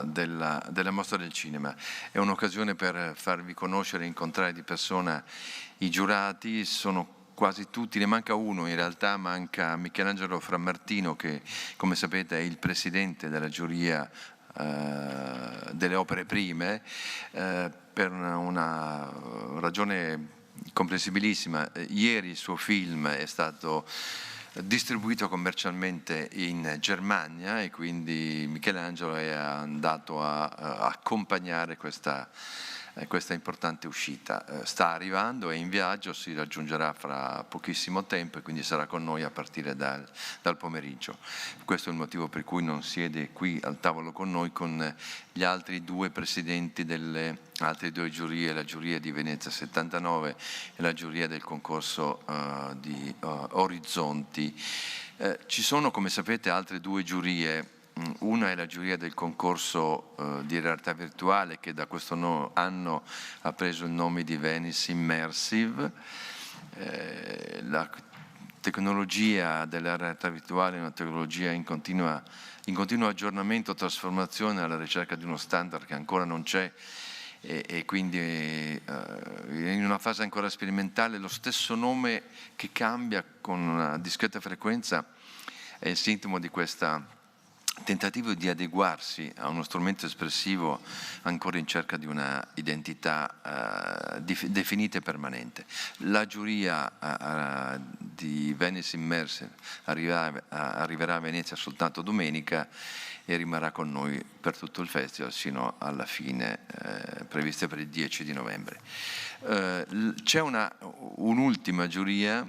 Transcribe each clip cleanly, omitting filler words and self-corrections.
della Mostra del Cinema. È un'occasione per farvi conoscere e incontrare di persona i giurati. Sono quasi tutti, ne manca uno in realtà, manca Michelangelo Frammartino, che come sapete è il presidente della giuria delle opere prime, per una ragione comprensibilissima. Ieri il suo film è stato distribuito commercialmente in Germania e quindi Michelangelo è andato a accompagnare questa importante uscita. Sta arrivando, è in viaggio, si raggiungerà fra pochissimo tempo e quindi sarà con noi a partire dal pomeriggio. Questo è il motivo per cui non siede qui al tavolo con noi con gli altri due presidenti delle altre due giurie, la giuria di Venezia 79 e la giuria del concorso di Orizzonti. Ci sono, come sapete, altre due giurie. Una è la giuria del concorso di realtà virtuale, che da questo anno ha preso il nome di Venice Immersive. La tecnologia della realtà virtuale è una tecnologia in continuo aggiornamento, trasformazione, alla ricerca di uno standard che ancora non c'è e quindi in una fase ancora sperimentale. Lo stesso nome che cambia con una discreta frequenza è il sintomo di questa tentativo di adeguarsi a uno strumento espressivo ancora in cerca di una identità definita e permanente. La giuria di Venice Immersive arriverà a Venezia soltanto domenica e rimarrà con noi per tutto il festival sino alla fine prevista per il 10 di novembre. C'è un'ultima giuria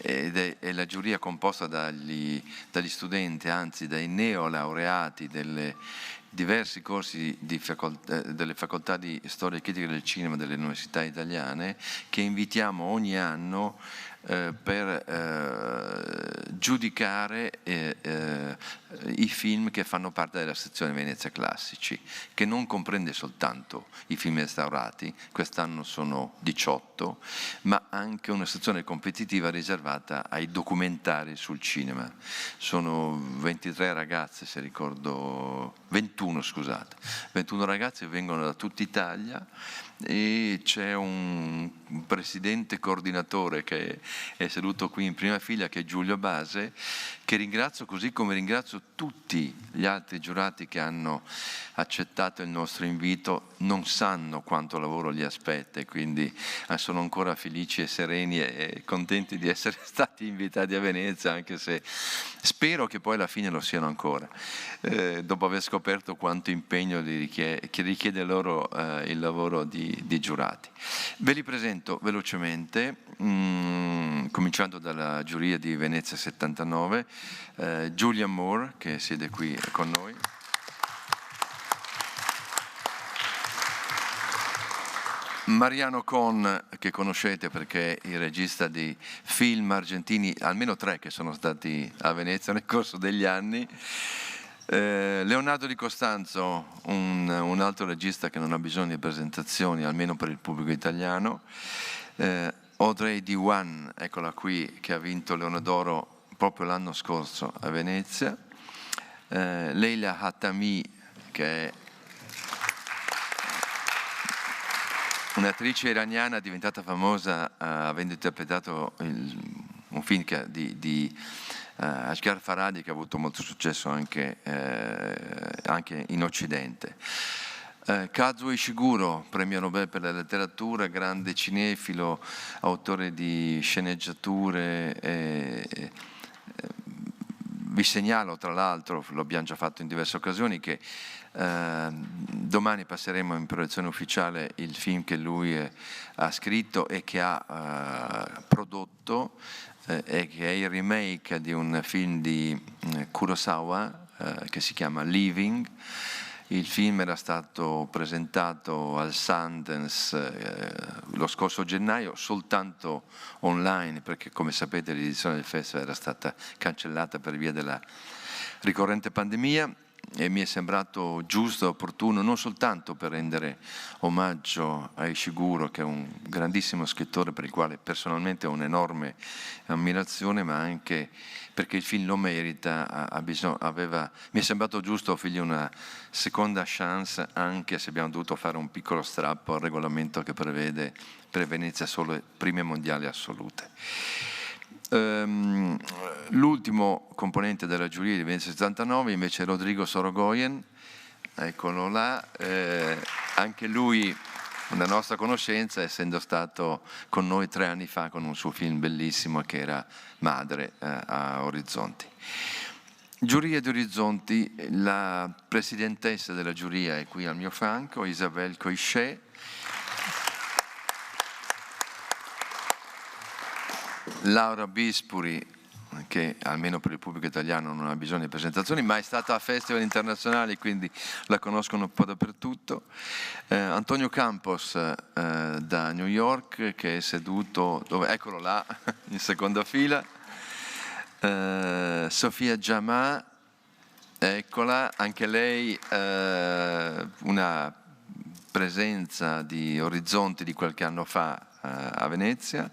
ed è la giuria composta dagli studenti, anzi dai neolaureati delle diversi corsi delle facoltà di storia e critica del cinema delle università italiane, che invitiamo ogni anno per giudicare i film che fanno parte della sezione Venezia Classici, che non comprende soltanto i film restaurati, quest'anno sono 18, ma anche una sezione competitiva riservata ai documentari sul cinema. Sono 23 ragazze, se ricordo, 21 ragazze che vengono da tutta Italia e c'è un presidente coordinatore che è seduto qui in prima fila, che è Giulio Base, che ringrazio, così come ringrazio tutti gli altri giurati che hanno accettato il nostro invito. Non sanno quanto lavoro li aspetta e quindi sono ancora felici e sereni e contenti di essere stati invitati a Venezia, anche se spero che poi alla fine lo siano ancora, dopo aver scoperto quanto impegno che richiede loro il lavoro di giurati. Ve li presento velocemente, cominciando dalla giuria di Venezia 79, Julian Moore, che siede qui con noi. Mariano Con, che conoscete perché è il regista di film argentini, almeno 3 che sono stati a Venezia nel corso degli anni. Leonardo Di Costanzo, un altro regista che non ha bisogno di presentazioni, almeno per il pubblico italiano. Audrey Diwan, eccola qui, che ha vinto Leone d'Oro proprio l'anno scorso a Venezia. Leila Hatami, che è un'attrice iraniana diventata famosa avendo interpretato un film di Asghar Farhadi, che ha avuto molto successo anche in Occidente. Kazuo Ishiguro, premio Nobel per la letteratura, grande cinefilo, autore di sceneggiature. Vi segnalo, tra l'altro, lo abbiamo già fatto in diverse occasioni, che domani passeremo in proiezione ufficiale il film che lui ha scritto e che ha prodotto, e che è il remake di un film di Kurosawa che si chiama Living. Il film era stato presentato al Sundance lo scorso gennaio, soltanto online, perché come sapete l'edizione del festival era stata cancellata per via della ricorrente pandemia. e mi è sembrato giusto e opportuno, non soltanto per rendere omaggio a Ishiguro, che è un grandissimo scrittore per il quale personalmente ho un'enorme ammirazione, ma anche perché il film lo merita. Mi è sembrato giusto offrirgli una seconda chance, anche se abbiamo dovuto fare un piccolo strappo al regolamento che prevede per Venezia solo prime mondiali assolute. L'ultimo componente della giuria di Venezia 79 invece è Rodrigo Sorogoyen, eccolo là, anche lui una nostra conoscenza, essendo stato con noi 3 anni fa con un suo film bellissimo che era Madre a Orizzonti. Giuria di Orizzonti, la presidentessa della giuria è qui al mio fianco, Isabelle Coichet. Laura Bispuri, che almeno per il pubblico italiano non ha bisogno di presentazioni, ma è stata a festival internazionali, quindi la conoscono un po' dappertutto. Antonio Campos da New York, che è seduto, eccolo là, in seconda fila. Sofia Giamà, eccola, anche lei una presenza di Orizzonti di qualche anno fa a Venezia,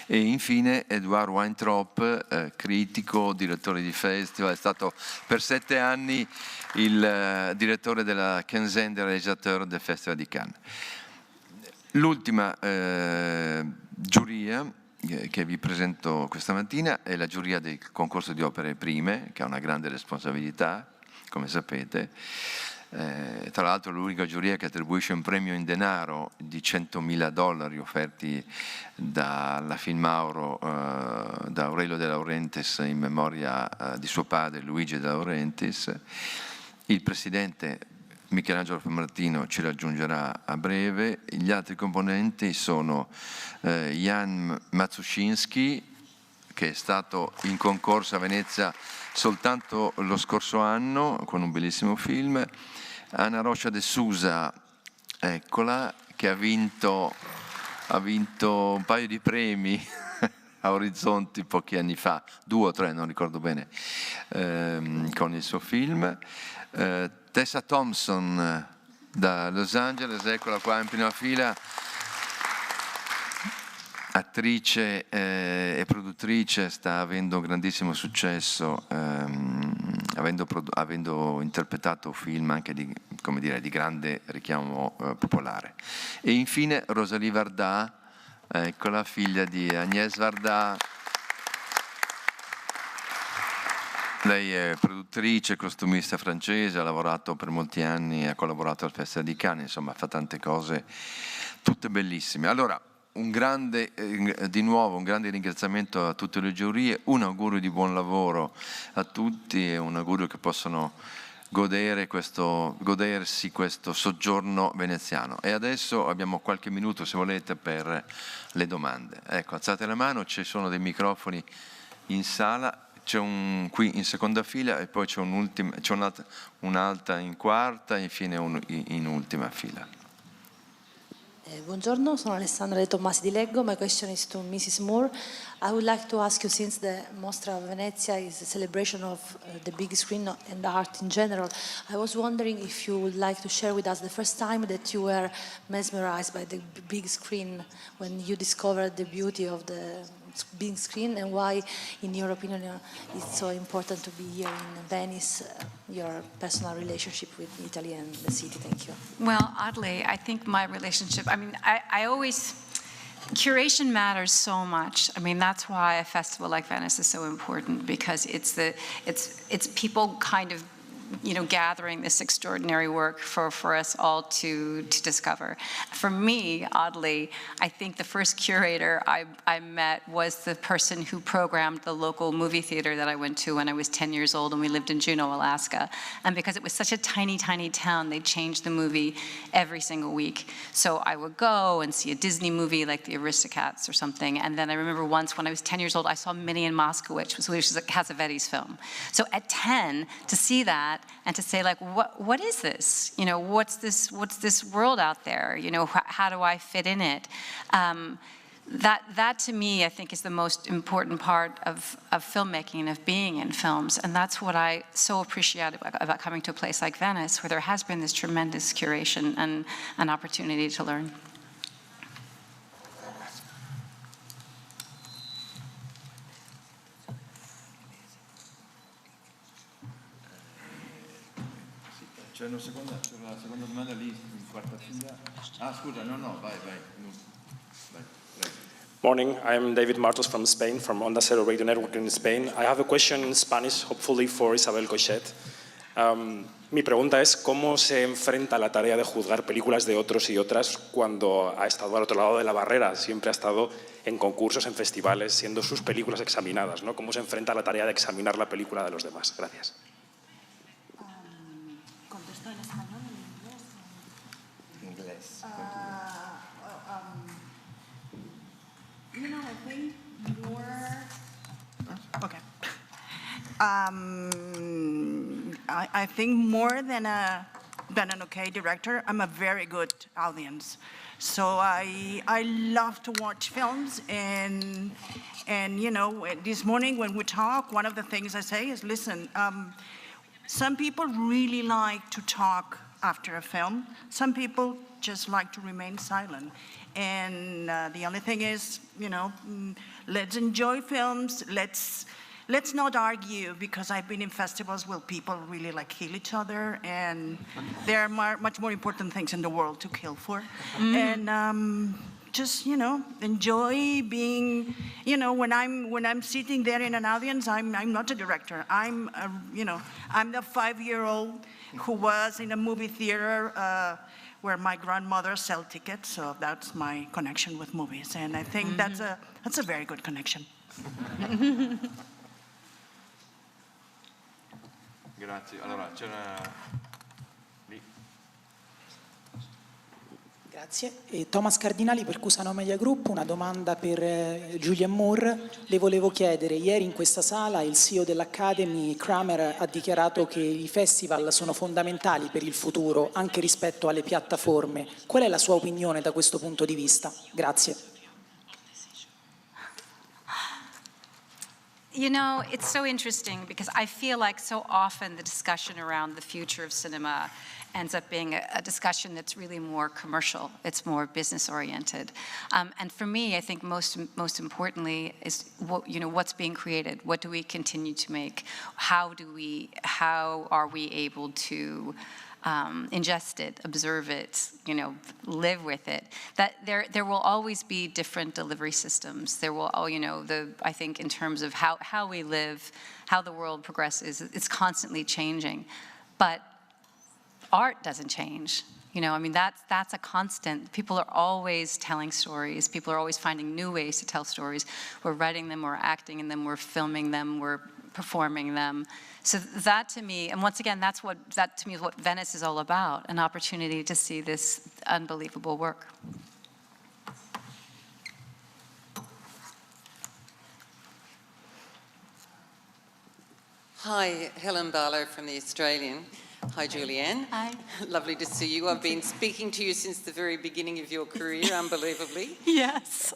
e infine Edouard Weintraub, critico, direttore di festival, è stato per 7 anni il direttore della Quinzaine des Réalisateurs del Festival di Cannes. L'ultima giuria che vi presento questa mattina è la giuria del concorso di opere prime, che ha una grande responsabilità, come sapete. Tra l'altro l'unica giuria che attribuisce un premio in denaro di $100.000 offerti dalla Filmauro da Aurelio De Laurentiis in memoria di suo padre Luigi De Laurentiis. Il presidente Michelangelo Martino ci raggiungerà a breve. Gli altri componenti sono Jan Matsushinsky, che è stato in concorso a Venezia soltanto lo scorso anno con un bellissimo film, Ana Rocha de Souza, eccola, che ha vinto un paio di premi a Orizzonti pochi anni fa, 2 o 3, non ricordo bene, con il suo film. Tessa Thompson da Los Angeles, eccola qua in prima fila, attrice e produttrice, sta avendo un grandissimo successo, avendo interpretato film anche di grande richiamo popolare. E infine Rosalie Varda, eccola, figlia di Agnès Varda. Lei è produttrice, costumista francese, ha lavorato per molti anni, ha collaborato al Festival di Cannes, insomma fa tante cose, tutte bellissime. Allora, di nuovo un grande ringraziamento a tutte le giurie, un augurio di buon lavoro a tutti e un augurio che possano godersi questo soggiorno veneziano. E adesso abbiamo qualche minuto, se volete, per le domande. Ecco, alzate la mano, ci sono dei microfoni in sala, c'è un qui in seconda fila e poi c'è un'altra in quarta e infine in ultima fila. Buongiorno, sono Alessandra De Tommasi di Leggo. My question is to Mrs. Moore. I would like to ask you, since the Mostra of Venezia is a celebration of the big screen and art in general, I was wondering if you would like to share with us the first time that you were mesmerized by the big screen, when you discovered the beauty of the big screen, and why, in your opinion, it's so important to be here in Venice, your personal relationship with Italy and the city. Thank you. Well, oddly, I think my relationship, I always, curation matters so much. I mean, that's why a festival like Venice is so important, because it's people kind of, gathering this extraordinary work for us all to discover. For me, oddly, I think the first curator I met was the person who programmed the local movie theater that I went to when I was 10 years old, and we lived in Juneau, Alaska. And because it was such a tiny, tiny town, they changed the movie every single week. So I would go and see a Disney movie like The Aristocats or something. And then I remember once when I was 10 years old, I saw Minnie and Moskowitz, which is a Cassavetes film. So at 10, to see that and to say, like, what is this? What's this world out there? How do I fit in it? that to me, I think, is the most important part of filmmaking and of being in films. And that's what I so appreciate about coming to a place like Venice, where there has been this tremendous curation and an opportunity to learn. C'è la seconda domanda lì, in quarta fila. Ah, scusa, no, vai. Morning, I'm David Martos from Spain, from Onda Cero Radio Network in Spain. I have a question in Spanish, hopefully for Isabel Cochet. Mi pregunta es, ¿cómo se enfrenta la tarea de juzgar películas de otros y otras cuando ha estado al otro lado de la barrera? Siempre ha estado en concursos, en festivales, siendo sus películas examinadas, ¿no? ¿Cómo se enfrenta la tarea de examinar la película de los demás? Gracias. ¿Contesto en español o en inglés? You know, I think more... Okay. I think more than an okay director, I'm a very good audience. So I love to watch films, and you know, this morning when we talk, one of the things I say is, listen, some people really like to talk after a film. Some people just like to remain silent. And the only thing is, you know, let's enjoy films. Let's not argue, because I've been in festivals where people really like kill each other, and there are much more important things in the world to kill for. And just, you know, enjoy being, you know, when I'm sitting there in an audience, I'm not a director. I'm the 5-year-old who was in a movie theater where my grandmother sell tickets, so that's my connection with movies. And I think that's a very good connection. Grazie. Allora, c'era lì. Grazie. Thomas Cardinali per Cusano Media Group, una domanda per Julianne Moore. Le volevo chiedere, ieri in questa sala il CEO dell'Academy, Kramer, ha dichiarato che i festival sono fondamentali per il futuro, anche rispetto alle piattaforme. Qual è la sua opinione da questo punto di vista? Grazie. You know, it's so interesting because I feel like so often the discussion around the future of cinema ends up being a discussion that's really more commercial. It's more business oriented. And for me, I think most importantly is what's being created. What do we continue to make? How are we able to ingest it, observe it, you know, live with it? That there will always be different delivery systems. There will, I think in terms of how we live, how the world progresses, it's constantly changing. But art doesn't change. You know, I mean, that's a constant. People are always telling stories. People are always finding new ways to tell stories. We're writing them, we're acting in them, we're filming them, we're performing them. So that to me, and once again, that to me is what Venice is all about, an opportunity to see this unbelievable work. Hi, Helen Barlow from The Australian. Hi, Julianne. Hi. Lovely to see you. I've been speaking to you since the very beginning of your career, unbelievably. Yes.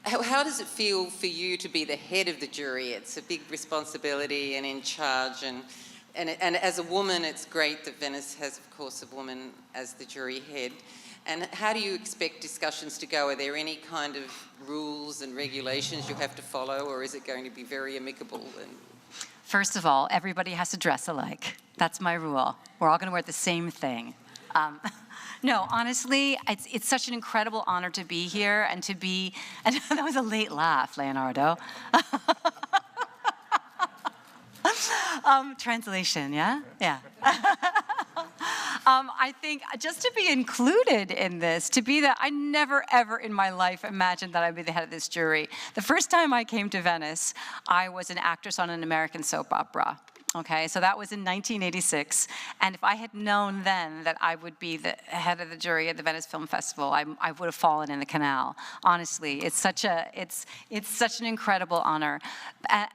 How does it feel for you to be the head of the jury? It's a big responsibility and in charge. And as a woman, it's great that Venice has, of course, a woman as the jury head. And how do you expect discussions to go? Are there any kind of rules and regulations you have to follow, or is it going to be very amicable? First of all, everybody has to dress alike. That's my rule. We're all going to wear the same thing. No, honestly, it's such an incredible honor to be here and to be, and that was a late laugh, Leonardo. Translation, yeah? Yeah. I think just to be included in this, to be that, I never ever in my life imagined that I'd be the head of this jury. The first time I came to Venice, I was an actress on an American soap opera. Okay, so that was in 1986, and if I had known then that I would be the head of the jury at the Venice Film Festival, I would have fallen in the canal. Honestly, it's such an incredible honor.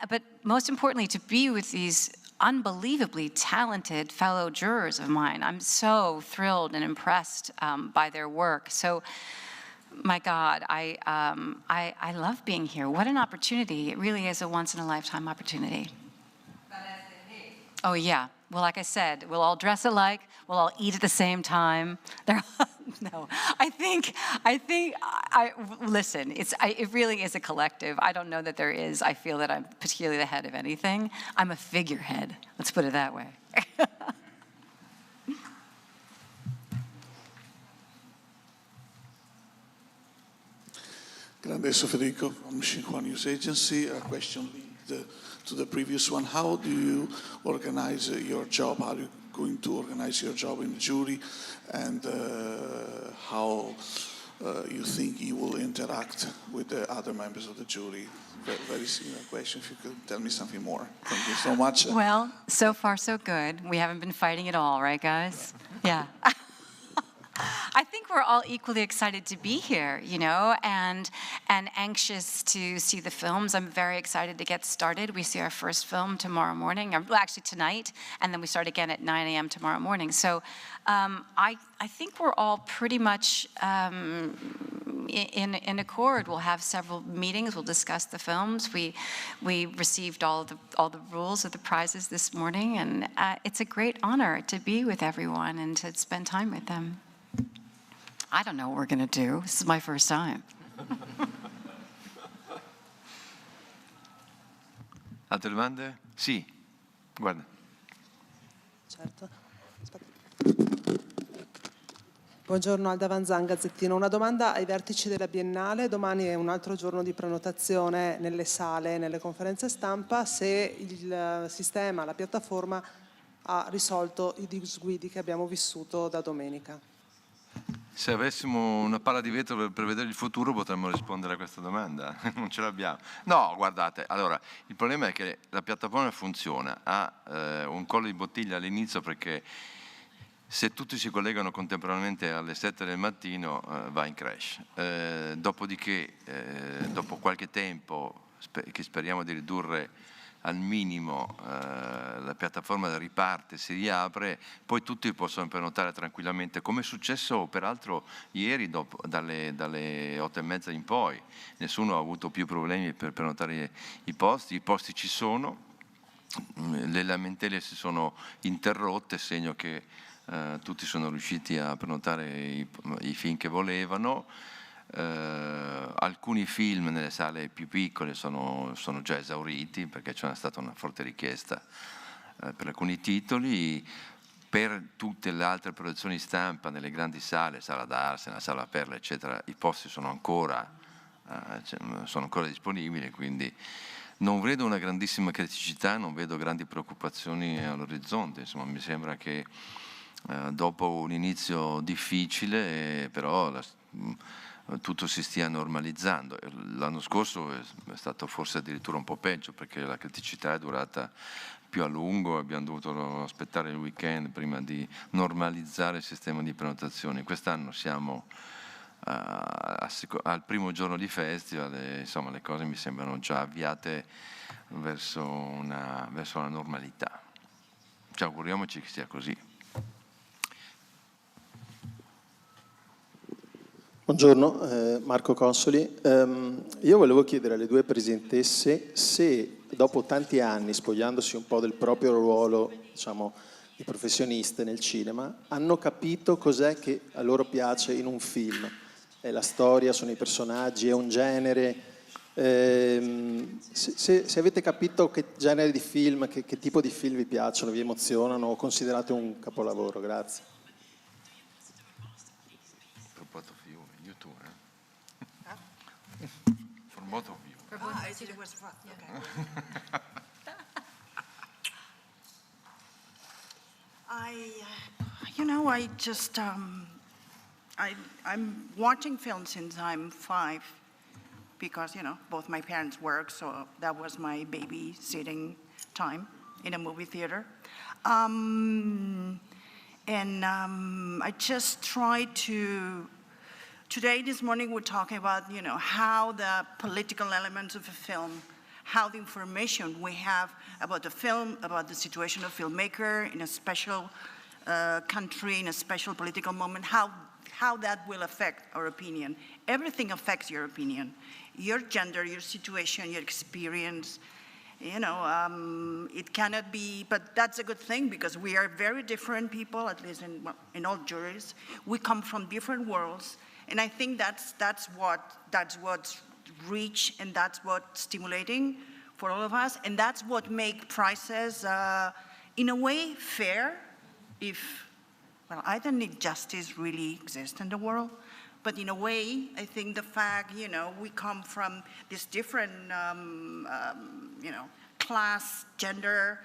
But most importantly, to be with these unbelievably talented fellow jurors of mine. I'm so thrilled and impressed by their work. So My God, I love being here. What an opportunity. It really is a once-in-a-lifetime opportunity. Oh, yeah. Well, like I said, we'll all dress alike. We'll all eat at the same time. No, listen, it really is a collective. I don't know that there is. I feel that I'm particularly the head of anything. I'm a figurehead. Let's put it that way. Grande Federico from Xinhua News Agency. A question linked to the previous one. How do you organize your job? How are you going to organize your job in the jury? And how you think you will interact with the other members of the jury? Very similar question. If you could tell me something more. Thank you so much. Well, so far so good. We haven't been fighting at all, right, guys? Yeah. I think we're all equally excited to be here, you know, and anxious to see the films. I'm very excited to get started. We see our first film tomorrow morning, or well, actually tonight, and then we start again at 9 a.m. tomorrow morning. So I think we're all pretty much in accord. We'll have several meetings. We'll discuss the films. We received all the rules of the prizes this morning, and it's a great honor to be with everyone and to spend time with them. I don't know what we're going to do. This is my first time. Altre domande? Sì, guarda. Certo. Buongiorno, Alda Vanzan, Gazzettino. Una domanda ai vertici della Biennale. Domani è un altro giorno di prenotazione nelle sale, nelle conferenze stampa. Se il sistema, la piattaforma ha risolto i disguidi che abbiamo vissuto da domenica. Se avessimo una palla di vetro per prevedere il futuro potremmo rispondere a questa domanda, non ce l'abbiamo. No, guardate, allora, il problema è che la piattaforma funziona, ha un collo di bottiglia all'inizio perché se tutti si collegano contemporaneamente alle 7 del mattino va in crash. Dopodiché, dopo qualche tempo, che speriamo di ridurre al minimo, la piattaforma riparte, si riapre, poi tutti possono prenotare tranquillamente, come è successo peraltro ieri dalle 8:30 in poi. Nessuno ha avuto più problemi per prenotare i posti ci sono, le lamentele si sono interrotte, segno che tutti sono riusciti a prenotare i film che volevano. Alcuni film nelle sale più piccole sono già esauriti perché c'è stata una forte richiesta per alcuni titoli. Per tutte le altre produzioni stampa nelle grandi sale, Sala d'Arsena, Sala Perla eccetera, i posti sono ancora disponibili, quindi non vedo una grandissima criticità, non vedo grandi preoccupazioni all'orizzonte. Insomma, mi sembra che dopo un inizio difficile però tutto si stia normalizzando. L'anno scorso è stato forse addirittura un po' peggio perché la criticità è durata più a lungo, abbiamo dovuto aspettare il weekend prima di normalizzare il sistema di prenotazione. Quest'anno siamo al primo giorno di festival e insomma le cose mi sembrano già avviate verso una normalità. Ci auguriamoci che sia così. Buongiorno, Marco Consoli. Io volevo chiedere alle due presentesse se dopo tanti anni, spogliandosi un po' del proprio ruolo, diciamo, di professioniste nel cinema, hanno capito cos'è che a loro piace in un film. È la storia, sono i personaggi, è un genere. Se avete capito che genere di film, che tipo di film vi piacciono, vi emozionano o considerate un capolavoro. Grazie. For both of you. I just, I'm watching films since I'm 5 because, both my parents work, so that was my babysitting time in a movie theater. I just try to. Today, this morning, we're talking about, how the political elements of a film, how the information we have about the film, about the situation of filmmaker in a special country, in a special political moment, how how that will affect our opinion. Everything affects your opinion. Your gender, your situation, your experience, you know, it cannot be, but that's a good thing because we are very different people, at least in all juries. We come from different worlds, and I think that's what's rich, and that's what's stimulating for all of us, and that's what makes prizes, in a way, fair. Well, I don't think justice really exists in the world, but in a way, I think the fact, you know, we come from these different, you know, class, gender,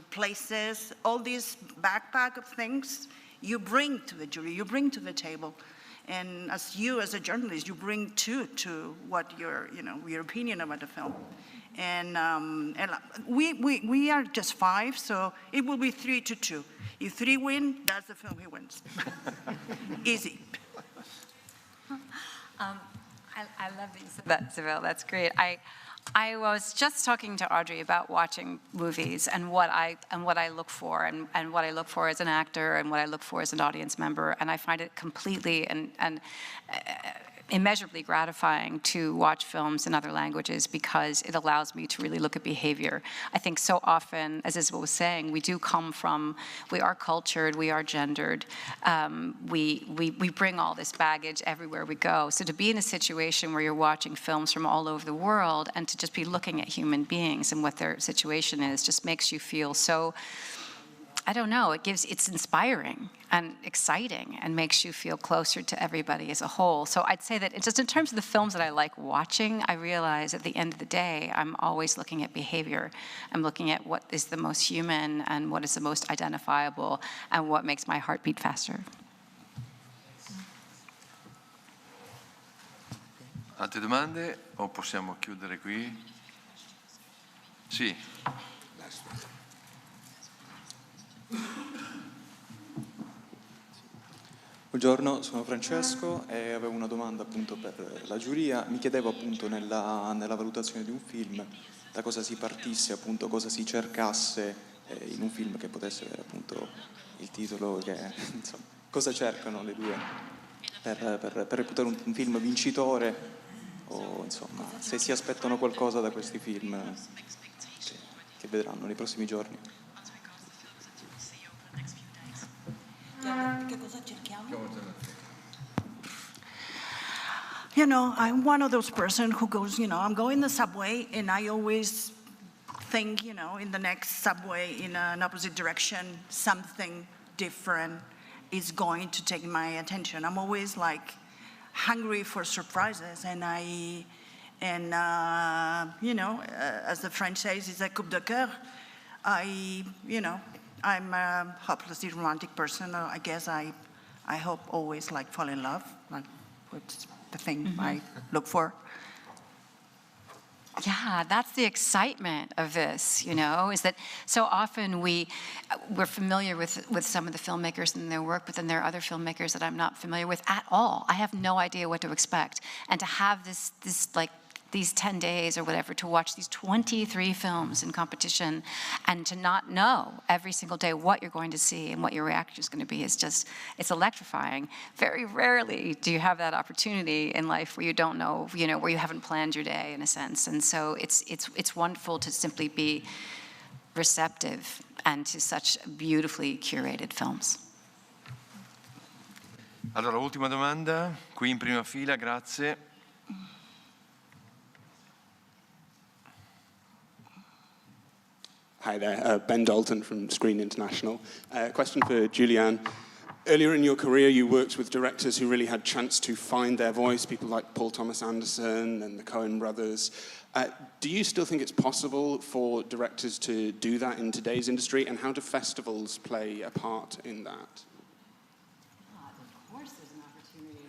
places, all these backpack of things you bring to the jury, you bring to the table. And as a journalist, you bring to what your opinion about the film. And we are just 5, so it will be 3-2. If 3 win, that's the film he wins. Easy. I love that you said that, Isabel. That's great. I was just talking to Audrey about watching movies and what I look for and what I look for as an actor and what I look for as an audience member, and I find it completely and immeasurably gratifying to watch films in other languages because it allows me to really look at behavior. I think so often, as Isabel was saying, we are cultured, we are gendered, we bring all this baggage everywhere we go. So to be in a situation where you're watching films from all over the world and to just be looking at human beings and what their situation is just makes you feel so, I don't know, it's inspiring and exciting and makes you feel closer to everybody as a whole. So I'd say that just in terms of the films that I like watching, I realize at the end of the day, I'm always looking at behavior. I'm looking at what is the most human and what is the most identifiable and what makes my heart beat faster. Altre domande o possiamo chiudere qui? Sì. Buongiorno, sono Francesco e avevo una domanda appunto per la giuria. Mi chiedevo appunto nella valutazione di un film da cosa si partisse, appunto cosa si cercasse in un film che potesse avere appunto il titolo, che insomma, cosa cercano le due per reputare un film vincitore o insomma se si aspettano qualcosa da questi film che vedranno nei prossimi giorni. You know, I'm one of those person who goes, you know, I'm going the subway and I always think, you know, in the next subway in an opposite direction, something different is going to take my attention. I'm always like hungry for surprises, and you know, as the French says, it's a coup de cœur. I'm a hopelessly romantic person. I guess I hope always like fall in love, like what's the thing I look for. Yeah, that's the excitement of this, you know, is that so often we're familiar with some of the filmmakers and their work, but then there are other filmmakers that I'm not familiar with at all. I have no idea what to expect. And to have this like these 10 days or whatever to watch these 23 films in competition and to not know every single day what you're going to see and what your reaction is going to be is just, it's electrifying. Very rarely do you have that opportunity in life where you don't know, you know, where you haven't planned your day in a sense. And so it's wonderful to simply be receptive and to such beautifully curated films. Allora, ultima domanda, qui in prima fila, grazie. Hi there, Ben Dalton from Screen International. Question for Julianne. Earlier in your career, you worked with directors who really had a chance to find their voice, people like Paul Thomas Anderson and the Coen brothers. Do you still think it's possible for directors to do that in today's industry, and how do festivals play a part in that? Of course there's an opportunity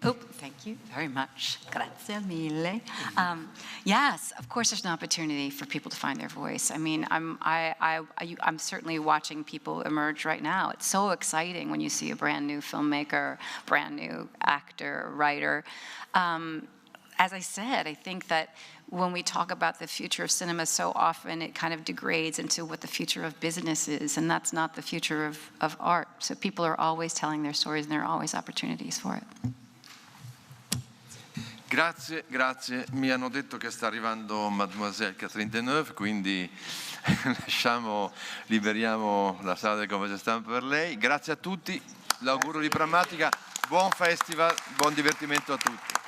to, oh, thank you very much. Grazie mille. Yes, of course there's an opportunity for people to find their voice. I mean, I'm certainly watching people emerge right now. It's so exciting when you see a brand new filmmaker, brand new actor, writer. as I said, I think that when we talk about the future of cinema, so often it kind of degrades into what the future of business is, and that's not the future of art. So people are always telling their stories, and there are always opportunities for it. Grazie, grazie. Mi hanno detto che sta arrivando Mademoiselle Catherine Deneuve, quindi liberiamo la sala delle conferenze stampa per lei. Grazie a tutti, l'augurio di Prammatica, buon festival, buon divertimento a tutti.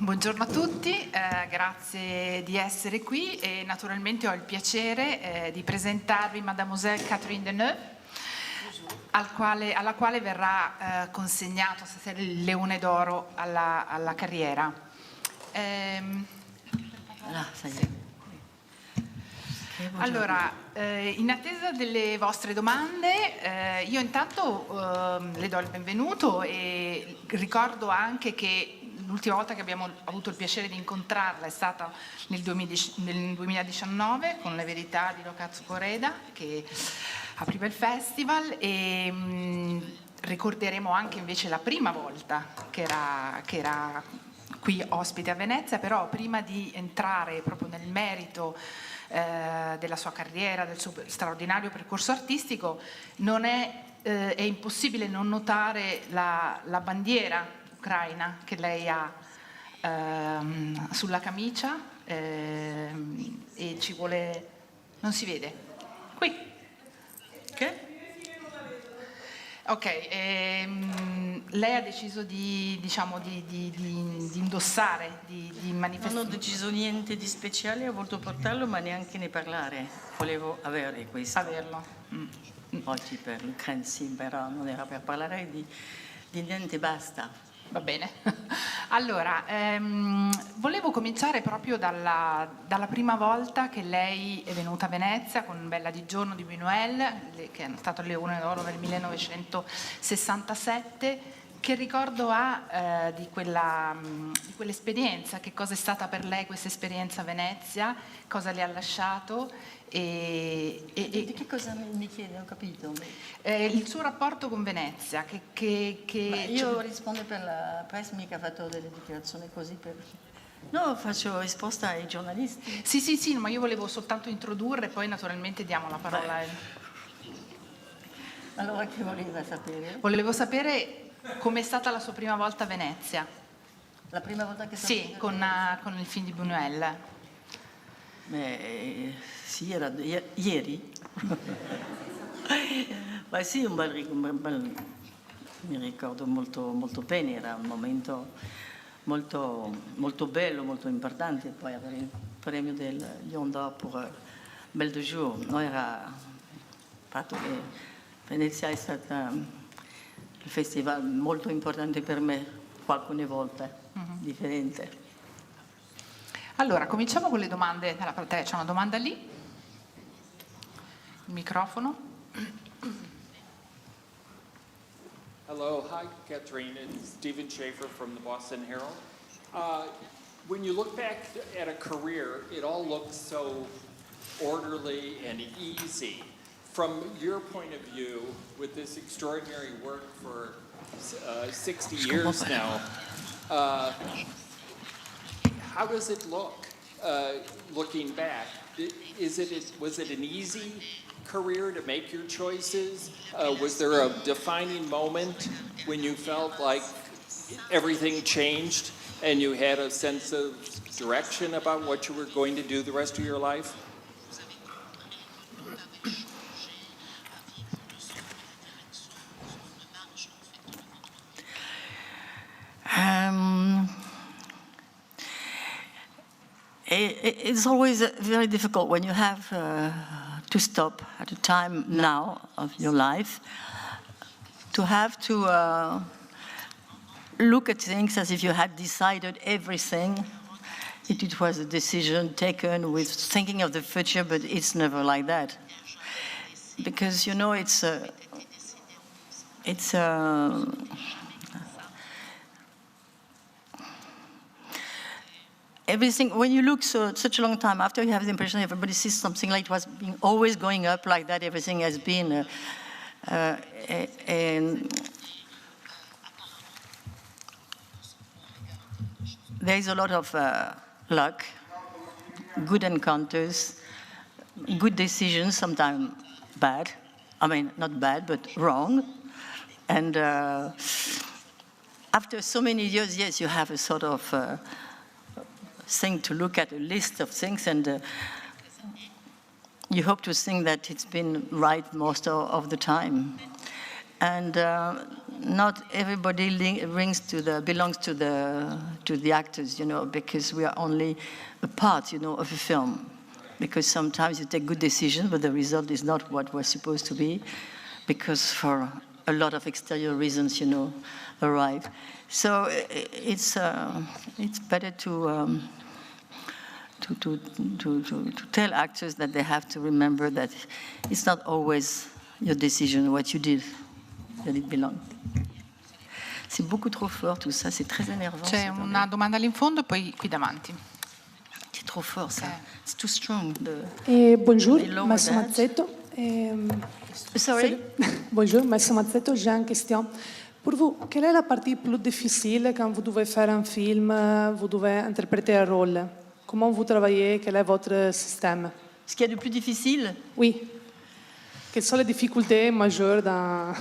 Buongiorno a tutti, grazie di essere qui e naturalmente ho il piacere di presentarvi Mademoiselle Catherine Deneuve, alla quale verrà consegnato stasera il Leone d'Oro alla carriera. Allora, in attesa delle vostre domande, io intanto le do il benvenuto e ricordo anche che l'ultima volta che abbiamo avuto il piacere di incontrarla è stata nel 2019 con Le Verità di Lokaz Koreda che apriva il festival e ricorderemo anche invece la prima volta che era qui ospite a Venezia, però prima di entrare proprio nel merito della sua carriera, del suo straordinario percorso artistico, è impossibile non notare la bandiera ucraina che lei ha sulla camicia e ci vuole... non si vede? Qui. Che? Ok, lei ha deciso di indossare, di manifestare. Non ho deciso niente di speciale, ho voluto portarlo ma neanche ne parlare, volevo avere questo. Averlo. Oggi per l'Ucraina sì, però non era per parlare di niente, basta. Va bene. Allora, volevo cominciare proprio dalla prima volta che lei è venuta a Venezia con Bella di giorno di Buñuel, che è stato il Leone d'Oro nel 1967. Che ricordo ha di quell'esperienza? Che cosa è stata per lei questa esperienza a Venezia? Cosa le ha lasciato? Di che cosa mi chiede? Ho capito. Il suo rapporto con Venezia. Io rispondo per la press, mica ha fatto delle dichiarazioni così per... No, faccio risposta ai giornalisti. Sì, ma io volevo soltanto introdurre, poi naturalmente diamo la parola. Allora che voleva sapere? Volevo sapere com'è stata la sua prima volta a Venezia. La prima volta che sono Sì, con il film di Buñuel. Beh, sì, era ieri. Ma sì, mi ricordo molto bene, era un momento molto bello, molto importante, poi avere il premio del Lion d'Or per Belle de Jour. Noi era fatto che Venezia è stata un festival molto importante per me, alcune volte, differente. Allora, cominciamo con le domande dalla platea. C'è una domanda lì. Il microfono. Hello, hi Catherine, it's Stephen Schaefer from the Boston Herald. When you look back at a career, it all looks so orderly and easy. From your point of view, with this extraordinary work for 60 years now, how does it look, looking back? Was it an easy career to make your choices? Was there a defining moment when you felt like everything changed and you had a sense of direction about what you were going to do the rest of your life? It's always very difficult when you have to stop at a time now of your life, to have to look at things as if you had decided everything. It was a decision taken with thinking of the future, but it's never like that. Because, you know, everything, when you look such a long time after, you have the impression everybody sees something like it was being always going up like that. Everything has been, and there is a lot of luck, good encounters, good decisions, sometimes bad. I mean, not bad, but wrong. And after so many years, yes, you have a sort of thing to look at, a list of things, and you hope to think that it's been right most of the time. And not everybody belongs to the actors, you know, because we are only a part, you know, of a film. Because sometimes you take good decisions, but the result is not what was supposed to be, because for a lot of exterior reasons, you know, arrive. So it's better to tell actors that they have to remember that it's not always your decision, what you did, that it belonged. C'est beaucoup trop fort tout ça, c'est très énervant. C'è una domanda lì in fondo e poi qui davanti. C'est trop fort ça, it's too strong. Bonjour, Massimo Mazzetto. Sorry? Bonjour, Massimo Mazzetto, j'ai une question. Pour vous, quelle est la partie plus difficile quand vous devez faire un film, vous devez interpréter un rôle? Comment vous travaillez? Quel est votre système? Ce qu'il y a de plus difficile? Oui. Quelles sont les difficultés majeures dans...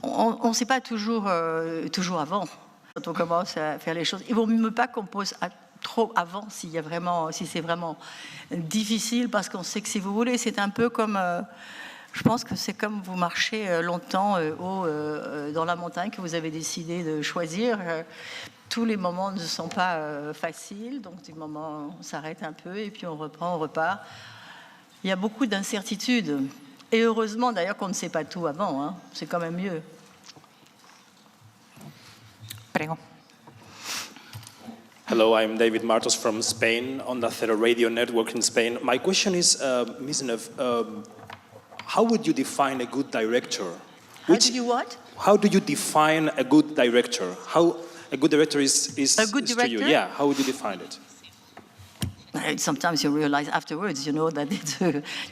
On ne sait pas toujours avant, quand on commence à faire les choses. Il ne vaut mieux pas qu'on pose trop avant si c'est vraiment difficile, parce qu'on sait que, si vous voulez, c'est un peu comme... je pense que c'est comme vous marchez longtemps dans la montagne que vous avez décidé de choisir. Tous les moments ne sont pas faciles, donc des moments on s'arrête un peu et puis on reprend, on repart. Il y a beaucoup d'incertitudes. Et heureusement d'ailleurs qu'on ne sait pas tout avant, hein. C'est quand même mieux. Prego. Hello, I'm David Martos from Spain, on the Theta Radio Network in Spain. My question is, Ms. Neuve, how would you define a good director? How do you what? How do you define a good director? How a good director is a good director? to you? Yeah, how would you define it? Sometimes you realize afterwards, you know, that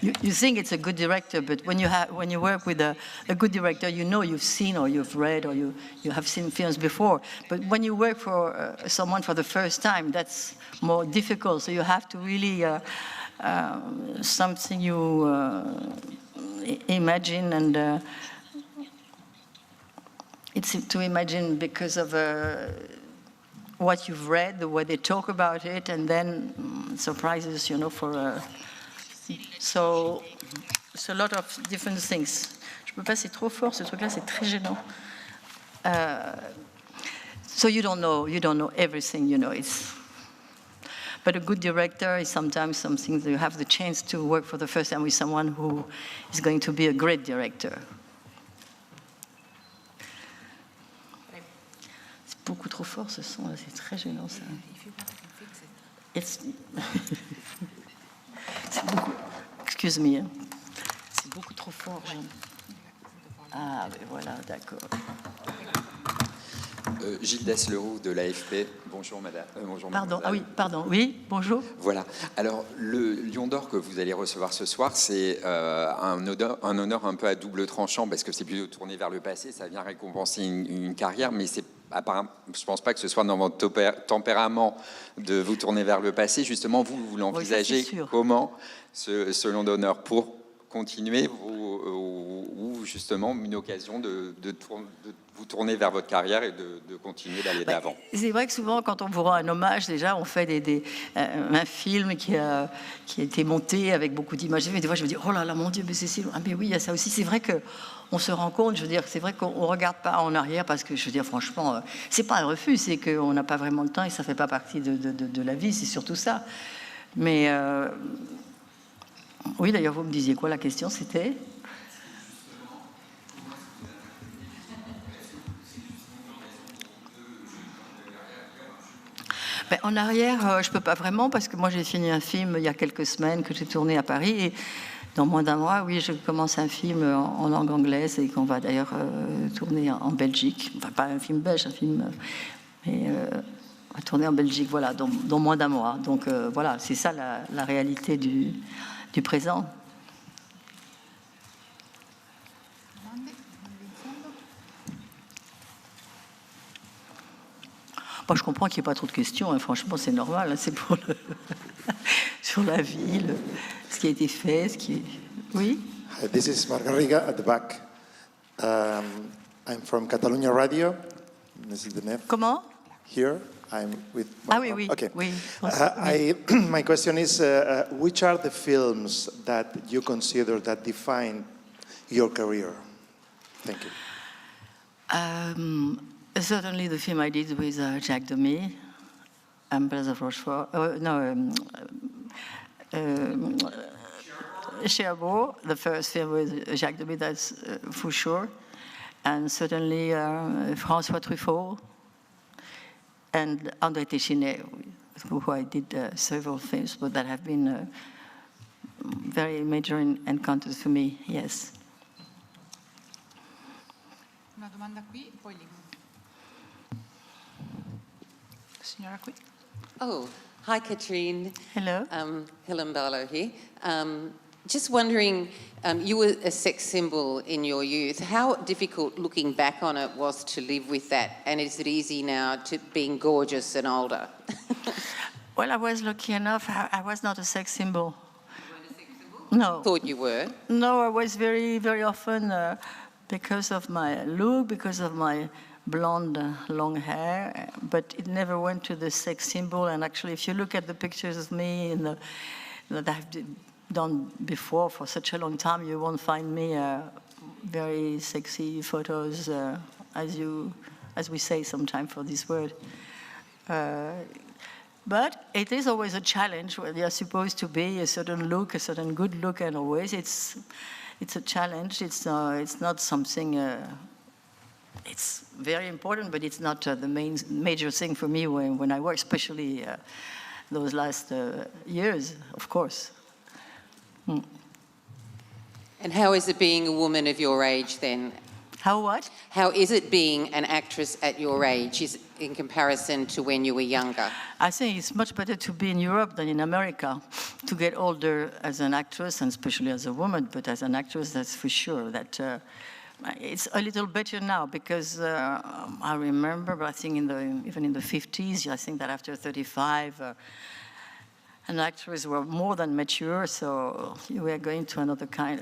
you think it's a good director, but when you work with a good director, you know you've seen or you've read or you have seen films before. But when you work for someone for the first time, that's more difficult. So you have to really something you imagine, and it's to imagine because of what you've read, the way they talk about it, and then surprises, you know, so it's a lot of different things. Je peux pas, c'est trop fort, ce truc-là, c'est très gênant. So you don't know everything, you know. But a good director is sometimes something that you have the chance to work for the first time with someone who is going to be a great director. C'est beaucoup trop fort ce son, c'est très gênant ça. C'est beaucoup. Excuse me. C'est beaucoup trop fort. Ah, ben voilà, d'accord. Gilles Desleroux de l'AFP. Bonjour madame. Bonjour pardon, ah oui, pardon. Oui, bonjour. Voilà. Alors, le Lion d'Or que vous allez recevoir ce soir, c'est un honneur un peu à double tranchant parce que c'est plutôt tourné vers le passé, ça vient récompenser une carrière, mais c'est apparemment, je ne pense pas que ce soit dans votre tempérament de vous tourner vers le passé. Justement, vous l'envisagez comment, ce Lion d'Honneur, pour continuer ou justement une occasion de vous tourner vers votre carrière et de continuer d'aller de l'avant. C'est vrai que souvent, quand on vous rend un hommage, déjà, on fait un film qui a été monté avec beaucoup d'images. Des fois, je me dis, oh là là, mon Dieu, mais c'est si loin. Ah, mais oui, il y a ça aussi. C'est vrai qu'on se rend compte, je veux dire, c'est vrai qu'on ne regarde pas en arrière parce que, je veux dire, franchement, c'est pas un refus, c'est qu'on n'a pas vraiment le temps et ça ne fait pas partie de la vie, c'est surtout ça. Mais oui, d'ailleurs, vous me disiez quoi, la question, c'était ? Ben, en arrière, je ne peux pas vraiment, parce que moi, j'ai fini un film il y a quelques semaines que j'ai tourné à Paris, et dans moins d'un mois, oui, je commence un film en langue anglaise, et qu'on va d'ailleurs tourner en Belgique. Enfin, pas un film belge, un film... mais on va tourner en Belgique, voilà, dans moins d'un mois. Donc voilà, c'est ça la réalité du présent. Moi, je comprends qu'il n'y ait pas trop de questions, hein. Franchement, c'est normal, hein. C'est pour sur la vie, ce qui a été fait, ce qui est... Oui. This is Margarita at the back. I'm from Catalonia Radio. This is DENEUVE. Comment? Here, I'm with... Ah oui, oui. Okay. Oui. My question is, which are the films that you consider that define your career? Thank you. Certainly the film I did with Jacques Demy, Empress of Rochefort, Cherbourg, the first film with Jacques Demy, that's for sure. And certainly François Truffaut and André Téchiné, who I did several films, but that have been very major encounters for me, yes. Una domanda qui, poi lì. Signora qui. Oh, hi, Katrine. Hello. Helen Barlow here. Just wondering, you were a sex symbol in your youth. How difficult, looking back on it, was to live with that? And is it easy now to being gorgeous and older? Well, I was lucky enough. I was not a sex symbol. You weren't a sex symbol? No. Thought you were. No, I was very, very often, because of my look, because of my blonde, long hair, but it never went to the sex symbol. And actually, if you look at the pictures of me that I've done before for such a long time, you won't find me very sexy photos, as we say sometimes for this word. But it is always a challenge when you're supposed to be a certain look, a certain good look, and always it's a challenge. It's not something. It's very important, but it's not the major thing for me when I work, especially those last years, of course. Mm. And how is it being a woman of your age then? How what? How is it being an actress at your age in comparison to when you were younger? I think it's much better to be in Europe than in America. To get older as an actress, and especially as a woman, but as an actress, that's for sure. That it's a little better now because I remember, but I think even in the 50s, I think that after 35, and actors were more than mature, so you were going to other kind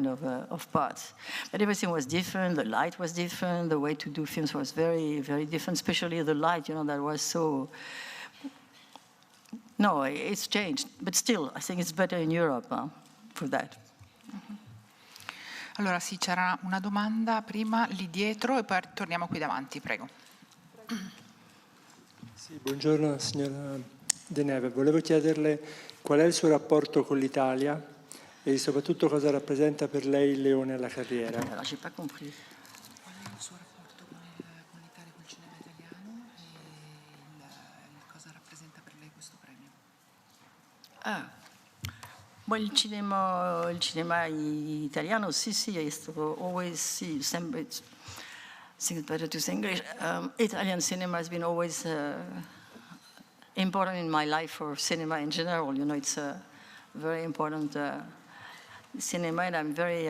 of parts. But everything was different, the light was different, the way to do films was very, very different, especially the light, that was so... No, it's changed, but still, I think it's better in Europe for that. Allora sì, c'era una domanda prima lì dietro e poi torniamo qui davanti, prego. Sì, buongiorno signora DENEUVE, volevo chiederle qual è il suo rapporto con l'Italia e soprattutto cosa rappresenta per lei il Leone alla carriera. Alors, j'ai pas compris. Qual è il suo rapporto con l'Italia, col cinema italiano e cosa rappresenta per lei questo premio? Well, il cinema italiano, sì, it's always, sì, sempre, I think it's better to say English. Italian cinema has been always important in my life for cinema in general. It's a very important cinema, and I'm very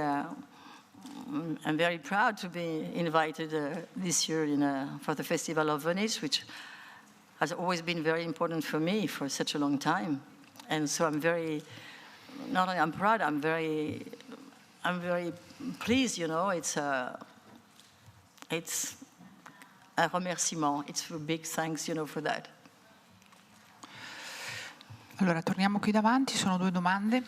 proud to be invited this year for the Festival of Venice, which has always been very important for me for such a long time. And so I'm very... Not only I'm proud, I'm very pleased, It's a remerciement. It's a big thanks, for that. Allora, torniamo qui davanti, sono due domande.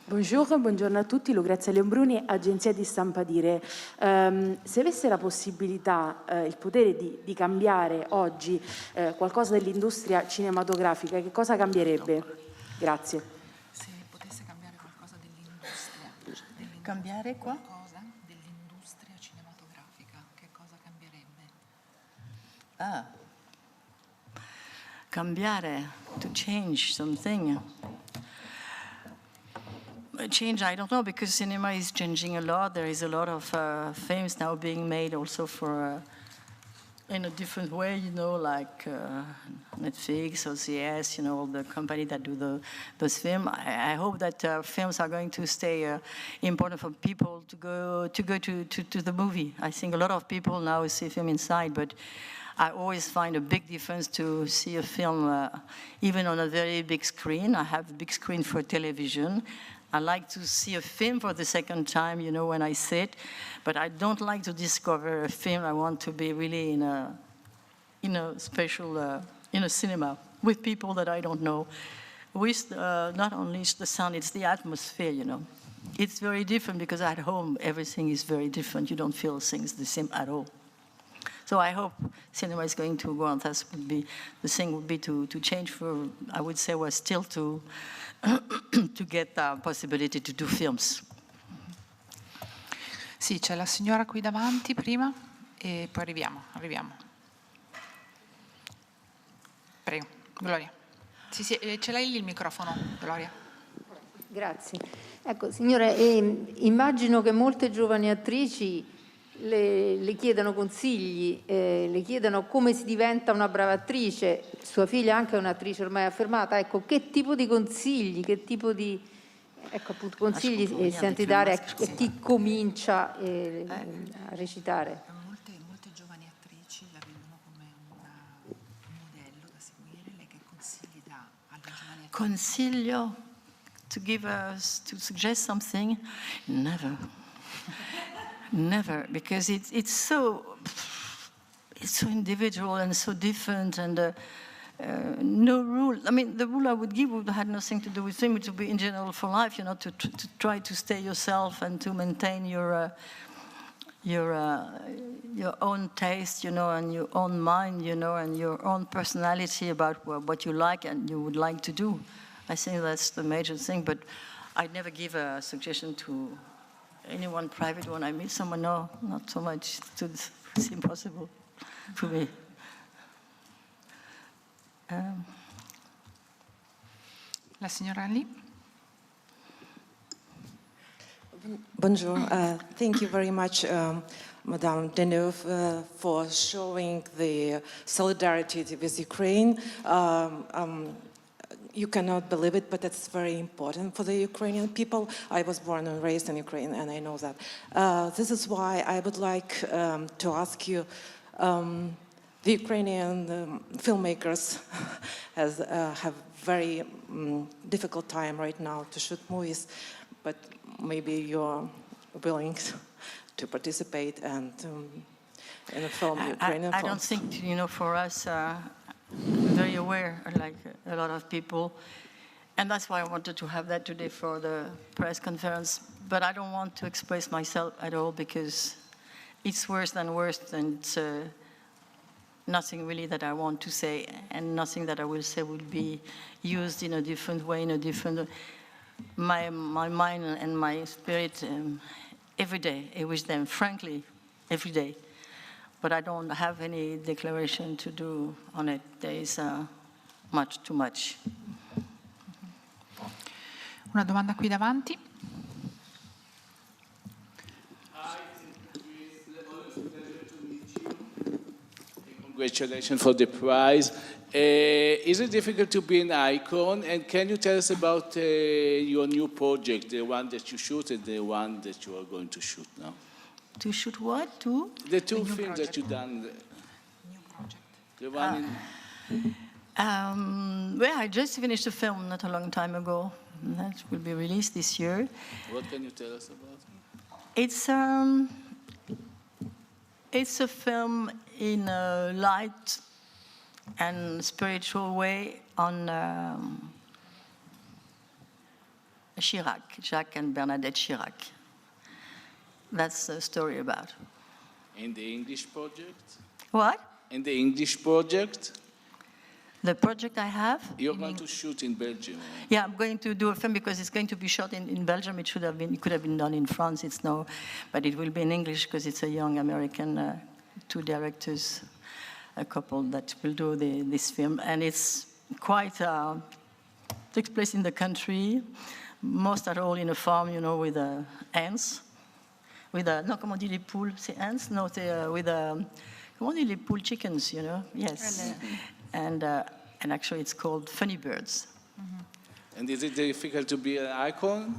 Buongiorno a tutti, Lucrezia Leonbruni, agenzia di stampa Dire. Se avesse la possibilità, il potere di cambiare oggi qualcosa dell'industria cinematografica, che cosa cambierebbe? Grazie. Se potesse cambiare qualcosa dell'industria. Cambiare qua? Qualcosa dell'industria cinematografica, che cosa cambierebbe? Cambiare, to change something. Change, I don't know, because cinema is changing a lot. There is a lot of films now being made also for in a different way, like Netflix, OCS, all the company that do those films. I hope that films are going to stay important for people to go to the movie. I think a lot of people now see film inside, but I always find a big difference to see a film even on a very big screen. I have a big screen for television. I like to see a film for the second time, when I see it, but I don't like to discover a film. I want to be really in a special, in a cinema with people that I don't know, with not only the sound, it's the atmosphere, It's very different because at home, everything is very different. You don't feel things the same at all. So I hope cinema is going to go on. The thing would be to change for, I would say, was still to get the possibility to do films. Sì, c'è la signora qui davanti prima e poi arriviamo. Prego, Gloria. Sì, ce l'hai lì il microfono, Gloria. Grazie. Ecco, signora, immagino che molte giovani attrici le chiedano consigli, le chiedono come si diventa una brava attrice. Sua figlia anche è un'attrice ormai affermata. Ecco, che tipo di consigli, consigli senti dare a chi comincia a recitare? Molte giovani attrici la vedono come un modello da seguire. Lei che consigli dà alle giovani attrici? Consiglio to suggest something? Never. Never, because it's so individual and so different, and no rule. I mean, the rule I would give would have nothing to do with film. It would be in general for life, to try to stay yourself and to maintain your own taste, and your own mind, and your own personality about what you like and you would like to do. I think that's the major thing. But I'd never give a suggestion to anyone private when I meet someone. No, not so much. It's impossible for me. La signora lì. Bonjour. Thank you very much, Madame DENEUVE, for showing the solidarity with Ukraine. You cannot believe it, but it's very important for the Ukrainian people. I was born and raised in Ukraine, and I know that. This is why I would like to ask you, the Ukrainian filmmakers have very difficult time right now to shoot movies, but maybe you're willing to participate and in a film, Ukrainian I film. don't think, you know, for us, very aware, like a lot of people. And that's why I wanted to have that today for the press conference. But I don't want to express myself at all because it's worse, and it's nothing really that I want to say, and nothing that I will say will be used in a different way, in a different... My mind and my spirit, every day, I wish them, frankly, every day. But I don't have any declaration to do on it. There is much, too much. Una domanda qui davanti. Congratulations for the prize. Is it difficult to be an icon? And can you tell us about your new project, the one that you shoot and the one that you are going to shoot now? To shoot what? The two films that you've done. New project. The one well, I just finished a film not a long time ago. That will be released this year. What can you tell us about it? It's a film in a light and spiritual way on Jacques and Bernadette Chirac. That's the story about. In the English project? What? In the English project? The project I have? You're going to shoot in Belgium. Yeah, I'm going to do a film because it's going to be shot in Belgium. It could have been done in France. But it will be in English because it's a young American, two directors, a couple that will do this film. And it's quite, takes place in the country, most at all in a farm, you know, with ants. Non, comment on dit les poules? C'est ants? No, c'est with comment on dit les poules? Chickens, you know? Yes. And actually it's called Funny Birds. Mm-hmm. And is it difficult to be an icon?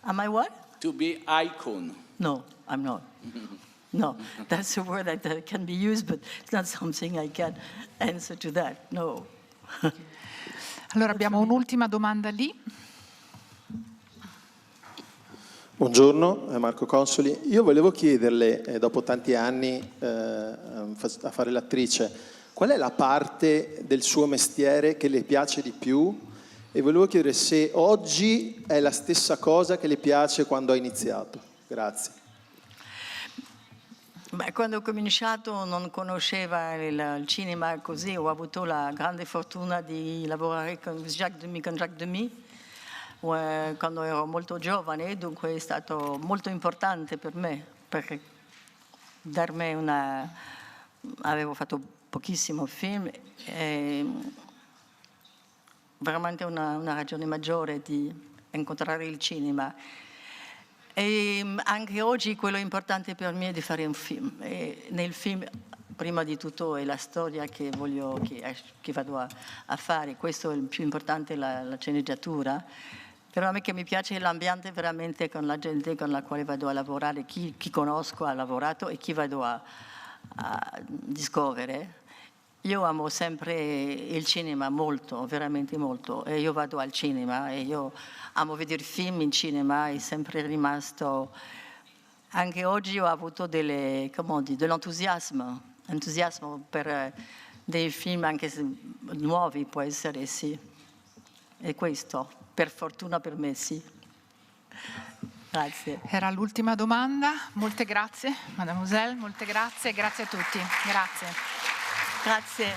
Am I what? To be icon. No, I'm not. No, that's a word that can be used, but it's not something I can answer to that, no. Allora abbiamo un'ultima domanda lì. Buongiorno, Marco Consoli. Io volevo chiederle, dopo tanti anni a fare l'attrice, qual è la parte del suo mestiere che le piace di più? E volevo chiedere se oggi è la stessa cosa che le piace quando ha iniziato. Grazie. Beh, quando ho cominciato non conosceva il cinema così, ho avuto la grande fortuna di lavorare con Jacques Demy, quando ero molto giovane, dunque è stato molto importante per me, perché darmi avevo fatto pochissimo film, e veramente una ragione maggiore di incontrare il cinema. E anche oggi quello importante per me è di fare un film. E nel film, prima di tutto, è la storia che vado a fare. Questo è il più importante, la sceneggiatura. Però a me che mi piace l'ambiente veramente con la gente con la quale vado a lavorare, chi conosco ha lavorato e chi vado a scoprire. Io amo sempre il cinema molto, veramente molto, e io vado al cinema e io amo vedere film in cinema, è sempre rimasto. Anche oggi ho avuto dell'entusiasmo per dei film anche nuovi, può essere, sì. E questo, per fortuna per me, sì. Grazie. Era l'ultima domanda. Molte grazie, mademoiselle, molte grazie. Grazie a tutti. Grazie. Grazie.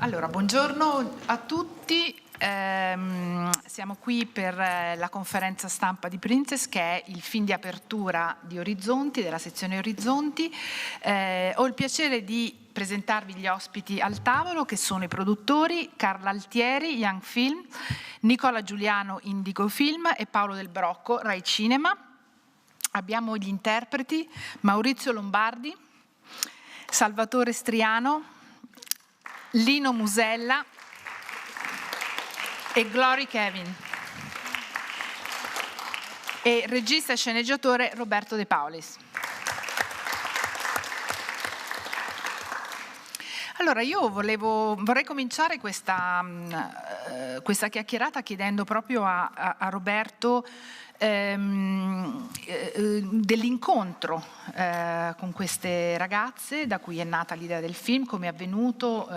Allora, buongiorno a tutti. Siamo qui per la conferenza stampa di Princess, che è il film di apertura di Orizzonti, della sezione Orizzonti. Ho il piacere di presentarvi gli ospiti al tavolo, che sono i produttori Carla Altieri, Young Film, Nicola Giuliano, Indigo Film, e Paolo Del Brocco, Rai Cinema. Abbiamo gli interpreti Maurizio Lombardi, Salvatore Striano, Lino Musella e Glory Kevin, e regista e sceneggiatore Roberto De Paulis. Allora, io vorrei cominciare questa chiacchierata chiedendo proprio a Roberto dell'incontro con queste ragazze, da cui è nata l'idea del film, come è avvenuto,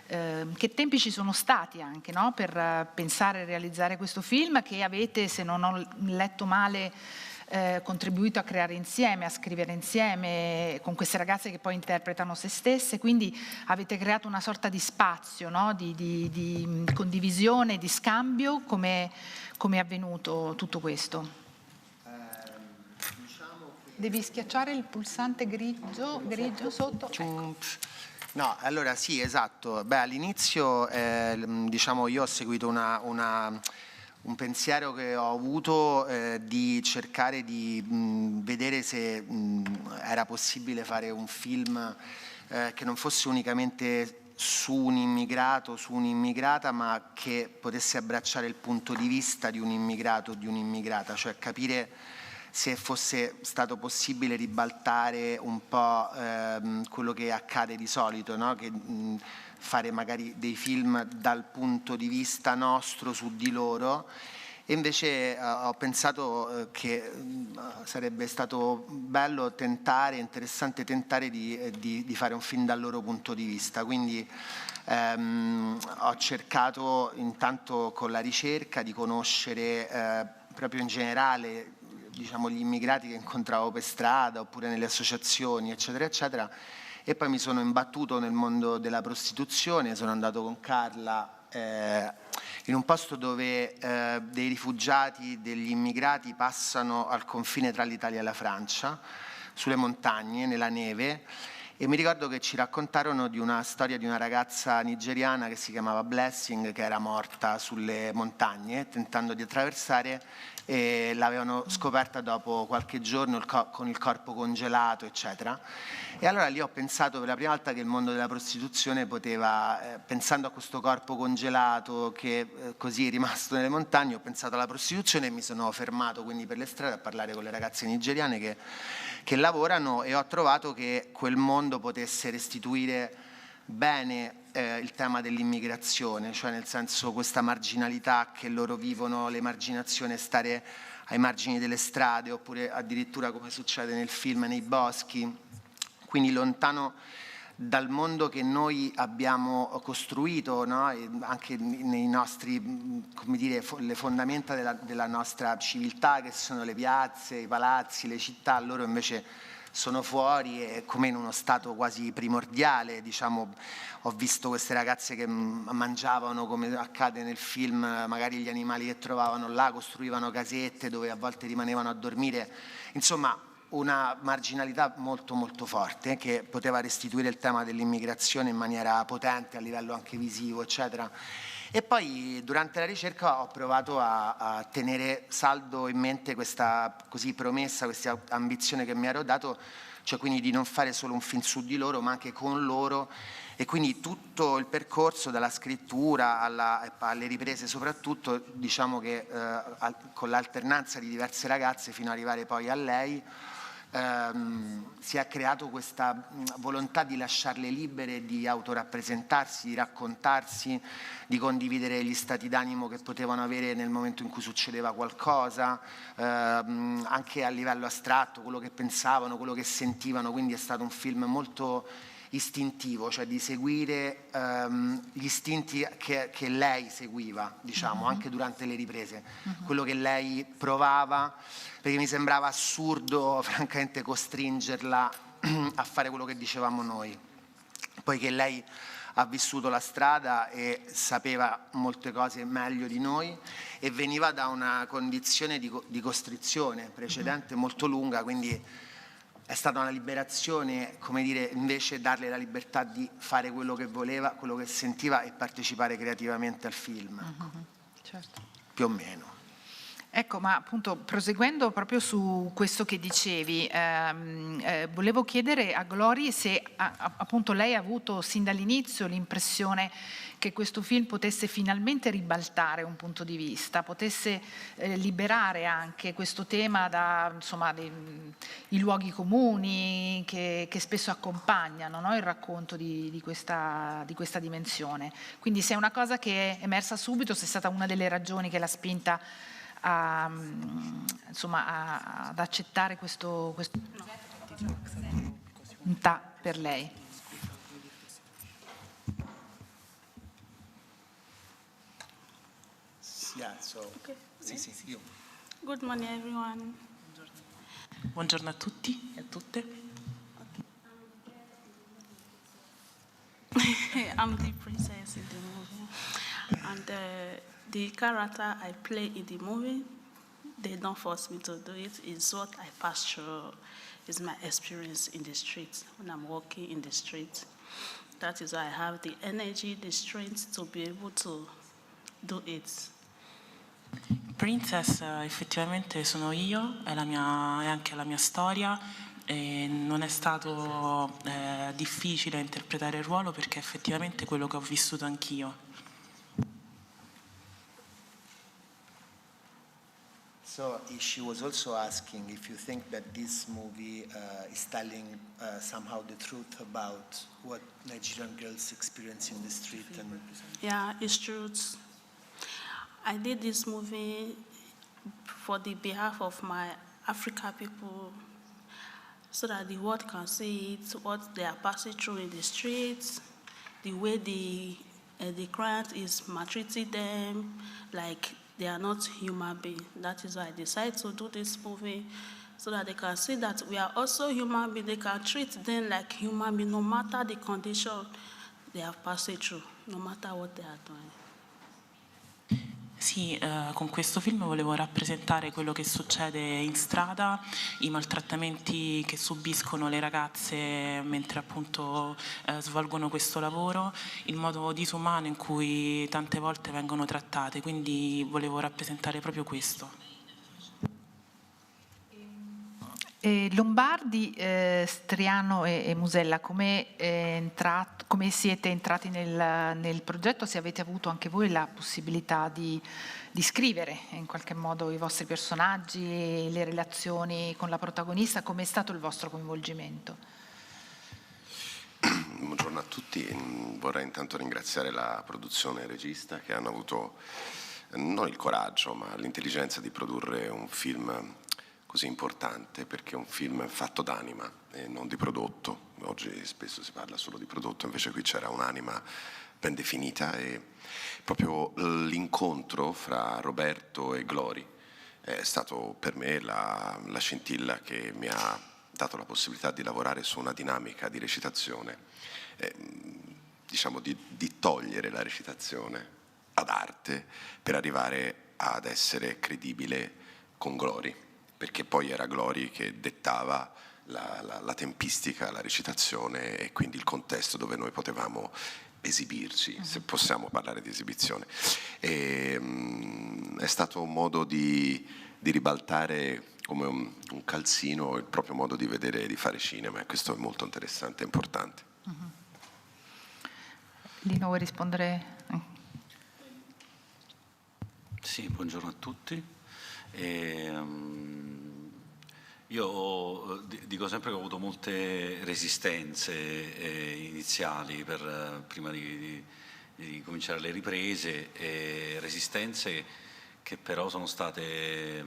che tempi ci sono stati anche, no? Per pensare e realizzare questo film, che avete, se non ho letto male, contribuito a creare insieme, a scrivere insieme con queste ragazze che poi interpretano se stesse, quindi avete creato una sorta di spazio, no? di condivisione, di scambio. Come è avvenuto tutto questo? Devi schiacciare il pulsante grigio sotto? Ecco. No, allora sì, esatto. Beh, all'inizio diciamo io ho seguito un pensiero che ho avuto di cercare di vedere se era possibile fare un film che non fosse unicamente su un immigrato, su un'immigrata, ma che potesse abbracciare il punto di vista di un immigrato o di un'immigrata, cioè capire se fosse stato possibile ribaltare un po' quello che accade di solito, no? Che fare magari dei film dal punto di vista nostro su di loro, e invece ho pensato che sarebbe stato bello tentare, interessante tentare di fare un film dal loro punto di vista, quindi ho cercato intanto con la ricerca di conoscere proprio in generale, diciamo, gli immigrati che incontravo per strada oppure nelle associazioni, eccetera eccetera, e poi mi sono imbattuto nel mondo della prostituzione. Sono andato con Carla in un posto dove dei rifugiati, degli immigrati passano al confine tra l'Italia e la Francia, sulle montagne, nella neve, e mi ricordo che ci raccontarono di una storia di una ragazza nigeriana che si chiamava Blessing, che era morta sulle montagne tentando di attraversare, e l'avevano scoperta dopo qualche giorno con il corpo congelato, eccetera. E allora lì ho pensato per la prima volta che il mondo della prostituzione poteva, pensando a questo corpo congelato che così è rimasto nelle montagne, ho pensato alla prostituzione e mi sono fermato quindi per le strade a parlare con le ragazze nigeriane che lavorano, e ho trovato che quel mondo potesse restituire bene il tema dell'immigrazione, cioè nel senso questa marginalità che loro vivono, l'emarginazione, stare ai margini delle strade oppure addirittura, come succede nel film, nei boschi, quindi lontano dal mondo che noi abbiamo costruito, no? E anche nei nostri, come dire, le fondamenta della nostra civiltà, che sono le piazze, i palazzi, le città. Loro invece sono fuori e come in uno stato quasi primordiale, diciamo. Ho visto queste ragazze che mangiavano, come accade nel film, magari gli animali che trovavano là, costruivano casette dove a volte rimanevano a dormire, insomma una marginalità molto molto forte che poteva restituire il tema dell'immigrazione in maniera potente a livello anche visivo, eccetera. E poi durante la ricerca ho provato a tenere saldo in mente questa così promessa, questa ambizione che mi ero dato, cioè quindi di non fare solo un film su di loro, ma anche con loro, e quindi tutto il percorso dalla scrittura alle riprese, soprattutto diciamo che con l'alternanza di diverse ragazze fino ad arrivare poi a lei, si è creato questa volontà di lasciarle libere di autorappresentarsi, di raccontarsi, di condividere gli stati d'animo che potevano avere nel momento in cui succedeva qualcosa, anche a livello astratto, quello che pensavano, quello che sentivano. Quindi è stato un film molto istintivo, cioè di seguire gli istinti che lei seguiva, diciamo, anche durante le riprese, quello che lei provava, perché mi sembrava assurdo francamente costringerla a fare quello che dicevamo noi, poiché lei ha vissuto la strada e sapeva molte cose meglio di noi e veniva da una condizione di costrizione precedente molto lunga, quindi è stata una liberazione, come dire, invece darle la libertà di fare quello che voleva, quello che sentiva e partecipare creativamente al film, Certo. più o meno. Ecco, ma appunto proseguendo proprio su questo che dicevi, volevo chiedere a Glory se appunto lei ha avuto sin dall'inizio l'impressione che questo film potesse finalmente ribaltare un punto di vista, potesse liberare anche questo tema da insomma, i luoghi comuni che spesso accompagnano, no, il racconto di questa dimensione. Quindi se è una cosa che è emersa subito, se è stata una delle ragioni che l'ha spinta ad accettare questo per lei. Yeah, so, okay. sì, io. Good morning, everyone. Buongiorno a tutti e a tutte. I'm the princess in the movie, and the character I play in the movie, they don't force me to do it. It's what I pass through. It's my experience in the street when I'm walking in the street. That is why I have the energy, the strength to be able to do it. Princess effettivamente sono io, è anche la mia storia e non è stato difficile interpretare il ruolo perché è effettivamente quello che ho vissuto anch'io. So she was also asking if you think that this movie is telling somehow the truth about what Nigerian girls experience in the street. And yeah, it's true. I did this movie for the behalf of my African people, so that the world can see it, what they are passing through in the streets, the way the client is maltreating them, like they are not human beings. That is why I decided to do this movie, so that they can see that we are also human beings. They can treat them like human beings, no matter the condition they are passing through, no matter what they are doing. Sì, con questo film volevo rappresentare quello che succede in strada, i maltrattamenti che subiscono le ragazze mentre appunto svolgono questo lavoro, il modo disumano in cui tante volte vengono trattate, quindi volevo rappresentare proprio questo. Lombardi, Striano e Musella, come siete entrati nel progetto? Se avete avuto anche voi la possibilità di scrivere in qualche modo i vostri personaggi, le relazioni con la protagonista, come è stato il vostro coinvolgimento? Buongiorno a tutti, vorrei intanto ringraziare la produzione e il regista che hanno avuto non il coraggio ma l'intelligenza di produrre un film così importante, perché è un film fatto d'anima e non di prodotto. Oggi spesso si parla solo di prodotto, invece qui c'era un'anima ben definita e proprio l'incontro fra Roberto e Glory è stato per me la scintilla che mi ha dato la possibilità di lavorare su una dinamica di recitazione, diciamo di togliere la recitazione ad arte per arrivare ad essere credibile con Glory, perché poi era Glory che dettava la tempistica, la recitazione e quindi il contesto dove noi potevamo esibirci, se possiamo parlare di esibizione. È stato un modo di ribaltare come un calzino il proprio modo di vedere e di fare cinema, e questo è molto interessante e importante. Lino, vuoi rispondere? Sì, buongiorno a tutti. Io dico sempre che ho avuto molte resistenze iniziali prima di cominciare le riprese, resistenze che però sono state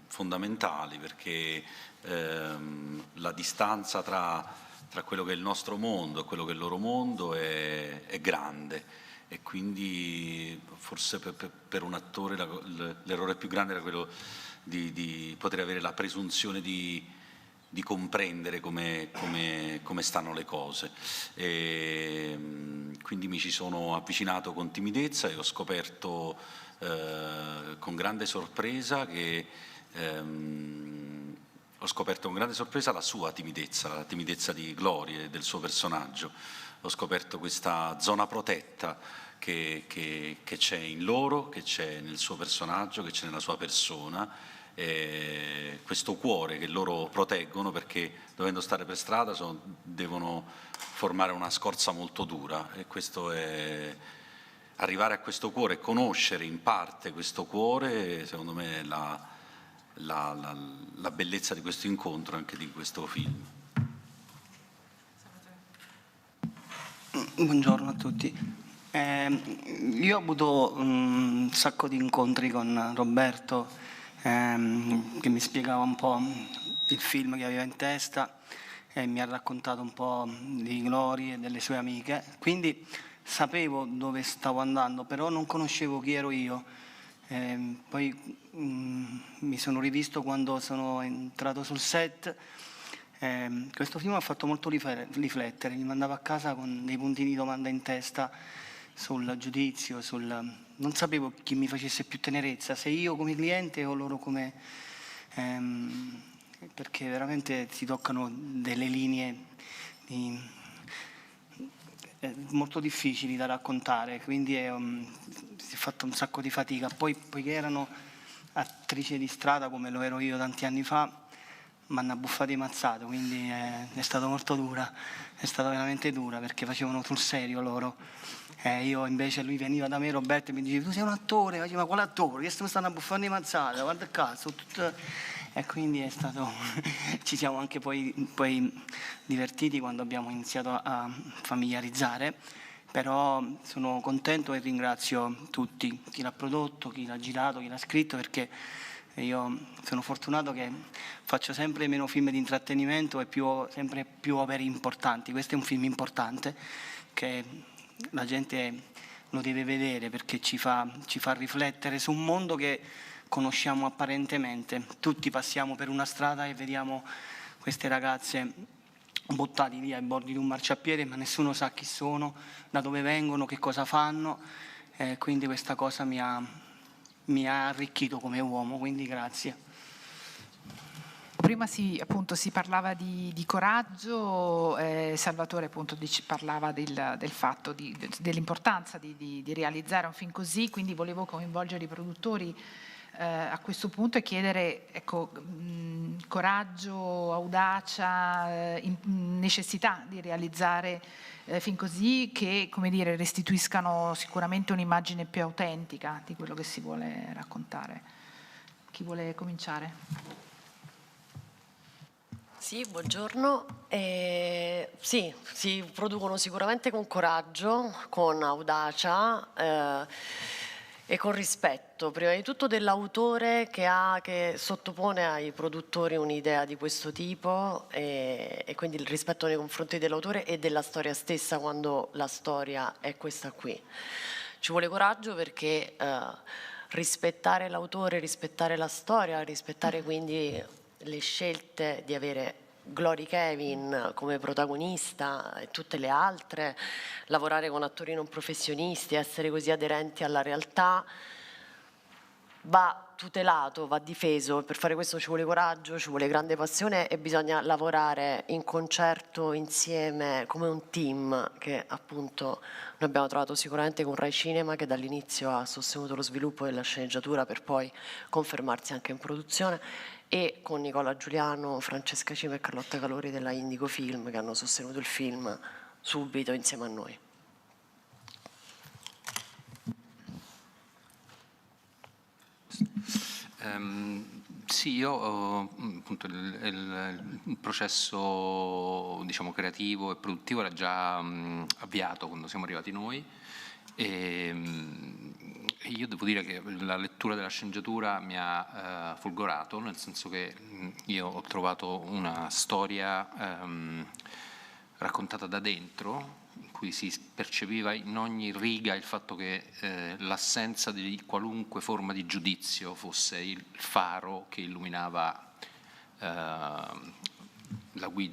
fondamentali, perché la distanza tra quello che è il nostro mondo e quello che è il loro mondo è grande, e quindi forse per un attore l'errore più grande era quello di poter avere la presunzione di comprendere come stanno le cose. Quindi mi ci sono avvicinato con timidezza e ho scoperto con grande sorpresa la sua timidezza, la timidezza di Gloria e del suo personaggio. Ho scoperto questa zona protetta che c'è in loro, che c'è nel suo personaggio, che c'è nella sua persona, questo cuore che loro proteggono, perché dovendo stare per strada devono formare una scorza molto dura, e questo è arrivare a questo cuore, conoscere in parte questo cuore, secondo me è la bellezza di questo incontro, anche di questo film. Buongiorno a tutti. Io ho avuto un sacco di incontri con Roberto, che mi spiegava un po' il film che aveva in testa e mi ha raccontato un po' di Gloria e delle sue amiche, quindi sapevo dove stavo andando, però non conoscevo chi ero io. Poi mi sono rivisto quando sono entrato sul set. Questo film ha fatto molto riflettere, mi mandava a casa con dei punti di domanda in testa sul giudizio, non sapevo chi mi facesse più tenerezza, se io come cliente o loro come... perché veramente si toccano delle linee molto difficili da raccontare, quindi si è fatto un sacco di fatica. Poi, poiché erano attrici di strada come lo ero io tanti anni fa, mi hanno abbuffato e mazzato, quindi è stata molto dura, è stata veramente dura, perché facevano sul serio loro. Io invece, lui veniva da me, Roberto, e mi diceva: tu sei un attore? Facevo: ma quale attore? Io mi stanno abbuffando e mazzate, guarda il cazzo. E quindi è stato ci siamo anche poi divertiti quando abbiamo iniziato a familiarizzare, però sono contento e ringrazio tutti, chi l'ha prodotto, chi l'ha girato, chi l'ha scritto, perché io sono fortunato che faccio sempre meno film di intrattenimento e sempre più opere importanti. Questo è un film importante che la gente lo deve vedere, perché ci fa riflettere su un mondo che conosciamo apparentemente. Tutti passiamo per una strada e vediamo queste ragazze buttati lì ai bordi di un marciapiede, ma nessuno sa chi sono, da dove vengono, che cosa fanno, quindi questa cosa mi ha arricchito come uomo, quindi grazie. Prima si parlava di coraggio, Salvatore appunto parlava del fatto dell'importanza di realizzare un film così, quindi volevo coinvolgere i produttori a questo punto e chiedere, ecco, coraggio, audacia, necessità di realizzare film così che, come dire, restituiscano sicuramente un'immagine più autentica di quello che si vuole raccontare. Chi vuole cominciare? Sì, buongiorno. Sì, si producono sicuramente con coraggio, con audacia e con rispetto, prima di tutto dell'autore che sottopone ai produttori un'idea di questo tipo, e quindi il rispetto nei confronti dell'autore e della storia stessa, quando la storia è questa qui. Ci vuole coraggio perché rispettare l'autore, rispettare la storia, rispettare quindi le scelte di avere Glory Kevin come protagonista e tutte le altre, lavorare con attori non professionisti, essere così aderenti alla realtà, va tutelato, va difeso, e per fare questo ci vuole coraggio, ci vuole grande passione e bisogna lavorare in concerto, insieme, come un team che appunto noi abbiamo trovato sicuramente con Rai Cinema, che dall'inizio ha sostenuto lo sviluppo della sceneggiatura per poi confermarsi anche in produzione, e con Nicola Giuliano, Francesca Cima e Carlotta Calori della Indigo Film, che hanno sostenuto il film subito insieme a noi. Sì, io appunto il processo, diciamo, creativo e produttivo era già avviato quando siamo arrivati noi, e io devo dire che la lettura della sceneggiatura mi ha folgorato, nel senso che io ho trovato una storia raccontata da dentro, in cui si percepiva in ogni riga il fatto che l'assenza di qualunque forma di giudizio fosse il faro che illuminava